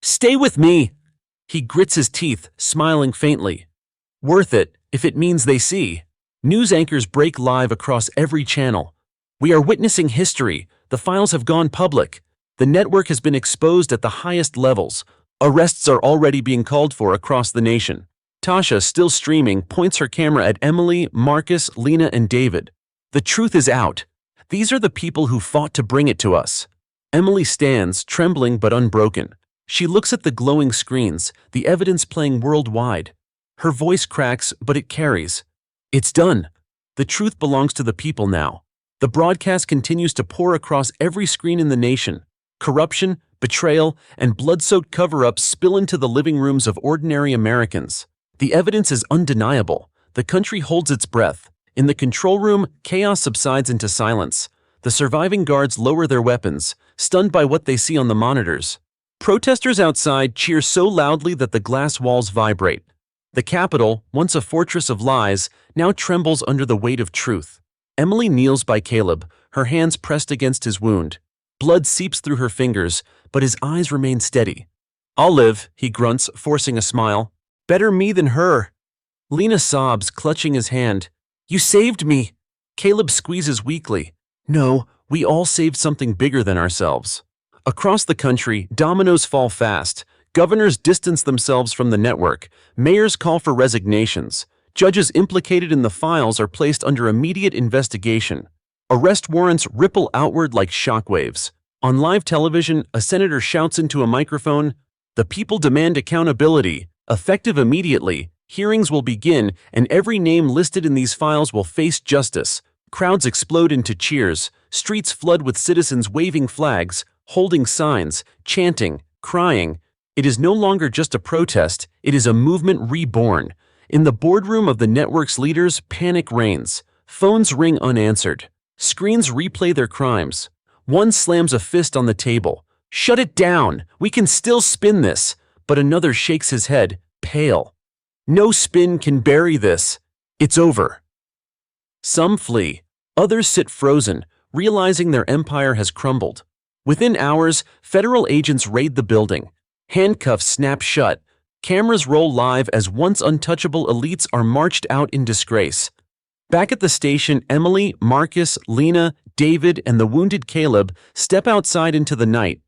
Stay with me! He grits his teeth, smiling faintly. Worth it, if it means they see. News anchors break live across every channel. We are witnessing history. The files have gone public. The network has been exposed at the highest levels. Arrests are already being called for across the nation. Tasha, still streaming, points her camera at Emily, Marcus, Lena, and David. The truth is out. These are the people who fought to bring it to us. Emily stands, trembling but unbroken. She looks at the glowing screens, the evidence playing worldwide. Her voice cracks, but it carries. It's done. The truth belongs to the people now. The broadcast continues to pour across every screen in the nation. Corruption, betrayal, and blood-soaked cover-ups spill into the living rooms of ordinary Americans. The evidence is undeniable. The country holds its breath. In the control room, chaos subsides into silence. The surviving guards lower their weapons, stunned by what they see on the monitors. Protesters outside cheer so loudly that the glass walls vibrate. The Capitol, once a fortress of lies, now trembles under the weight of truth. Emily kneels by Caleb, her hands pressed against his wound. Blood seeps through her fingers, but his eyes remain steady. I'll live, he grunts, forcing a smile. Better me than her. Lena sobs, clutching his hand. You saved me. Caleb squeezes weakly. No, we all saved something bigger than ourselves. Across the country, dominoes fall fast. Governors distance themselves from the network. Mayors call for resignations. Judges implicated in the files are placed under immediate investigation. Arrest warrants ripple outward like shockwaves. On live television, a senator shouts into a microphone, "The people demand accountability. Effective immediately. Hearings will begin, and every name listed in these files will face justice." Crowds explode into cheers. Streets flood with citizens waving flags, holding signs, chanting, crying. It is no longer just a protest, it is a movement reborn. In the boardroom of the network's leaders, panic reigns. Phones ring unanswered. Screens replay their crimes. One slams a fist on the table. Shut it down! We can still spin this! But another shakes his head, pale. No spin can bury this. It's over. Some flee. Others sit frozen, realizing their empire has crumbled. Within hours, federal agents raid the building. Handcuffs snap shut. Cameras roll live as once untouchable elites are marched out in disgrace. Back at the station, Emily, Marcus, Lena, David, and the wounded Caleb step outside into the night.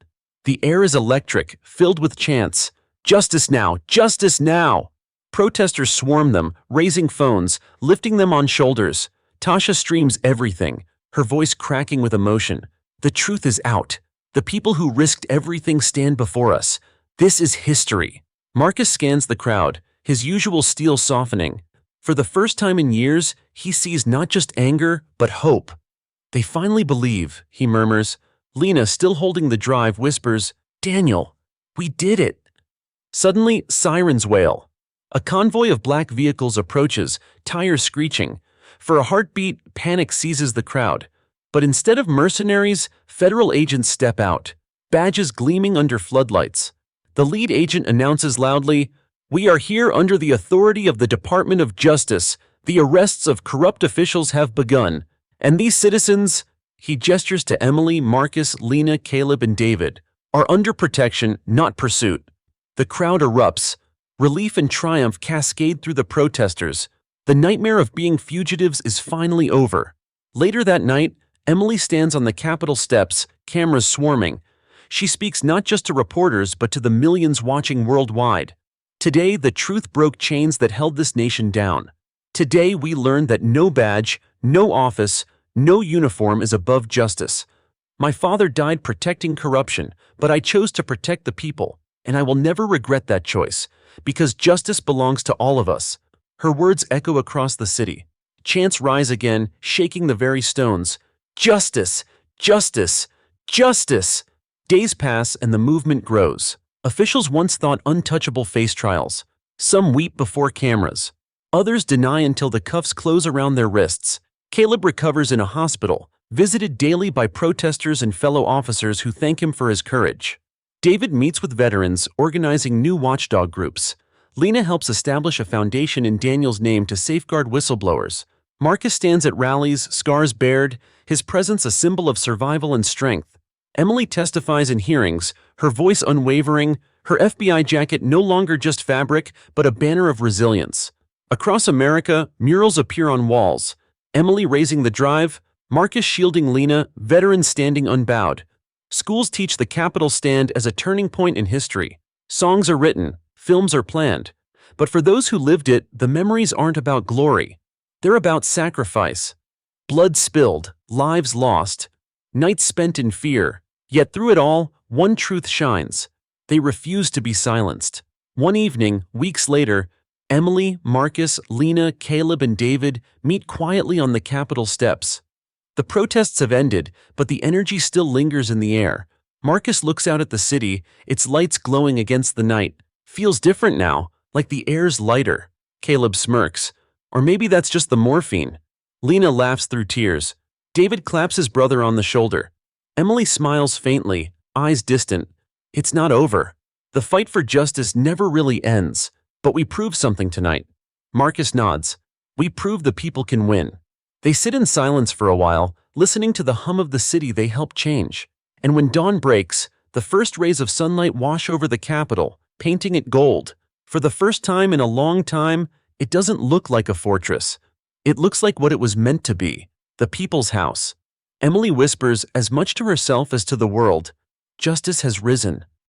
The air is electric, filled with chants. Justice now! Justice now! Protesters swarm them, raising phones, lifting them on shoulders. Tasha streams everything, her voice cracking with emotion. The truth is out. The people who risked everything stand before us. This is history. Marcus scans the crowd, his usual steel softening. For the first time in years, he sees not just anger, but hope. They finally believe, he murmurs. Lena, still holding the drive, whispers, Daniel, we did it. Suddenly, sirens wail. A convoy of black vehicles approaches, tires screeching. For a heartbeat, panic seizes the crowd. But instead of mercenaries, federal agents step out, badges gleaming under floodlights. The lead agent announces loudly, "We are here under the authority of the Department of Justice. The arrests of corrupt officials have begun, and these citizens, He gestures to Emily, Marcus, Lena, Caleb, and David. Are under protection, not pursuit. The crowd erupts. Relief and triumph cascade through the protesters. The nightmare of being fugitives is finally over. Later that night, Emily stands on the Capitol steps, cameras swarming. She speaks not just to reporters but to the millions watching worldwide. Today, the truth broke chains that held this nation down. Today, we learned that no badge, no office, no uniform is above justice. My father died protecting corruption, but I chose to protect the people, and I will never regret that choice, because justice belongs to all of us. Her words echo across the city. Chants rise again, shaking the very stones. Justice! Justice! Justice! Days pass and the movement grows. Officials once thought untouchable face trials. Some weep before cameras. Others deny until the cuffs close around their wrists. Caleb recovers in a hospital, visited daily by protesters and fellow officers who thank him for his courage. David meets with veterans, organizing new watchdog groups. Lena helps establish a foundation in Daniel's name to safeguard whistleblowers. Marcus stands at rallies, scars bared, his presence a symbol of survival and strength. Emily testifies in hearings, her voice unwavering, her FBI jacket no longer just fabric, but a banner of resilience. Across America, murals appear on walls. Emily raising the drive, Marcus shielding Lena, veterans standing unbowed. Schools teach the Capitol stand as a turning point in history. Songs are written, films are planned. But for those who lived it, the memories aren't about glory. They're about sacrifice. Blood spilled, lives lost, nights spent in fear. Yet through it all, one truth shines. They refuse to be silenced. One evening, weeks later, Emily, Marcus, Lena, Caleb, and David meet quietly on the Capitol steps. The protests have ended, but the energy still lingers in the air. Marcus looks out at the city, its lights glowing against the night. Feels different now, like the air's lighter. Caleb smirks. Or maybe that's just the morphine. Lena laughs through tears. David claps his brother on the shoulder. Emily smiles faintly, eyes distant. It's not over. The fight for justice never really ends. But we proved something tonight. Marcus nods. We proved the people can win. They sit in silence for a while, listening to the hum of the city they helped change. And when dawn breaks, the first rays of sunlight wash over the Capitol, painting it gold. For the first time in a long time, it doesn't look like a fortress. It looks like what it was meant to be, the people's house. Emily whispers as much to herself as to the world, justice has risen.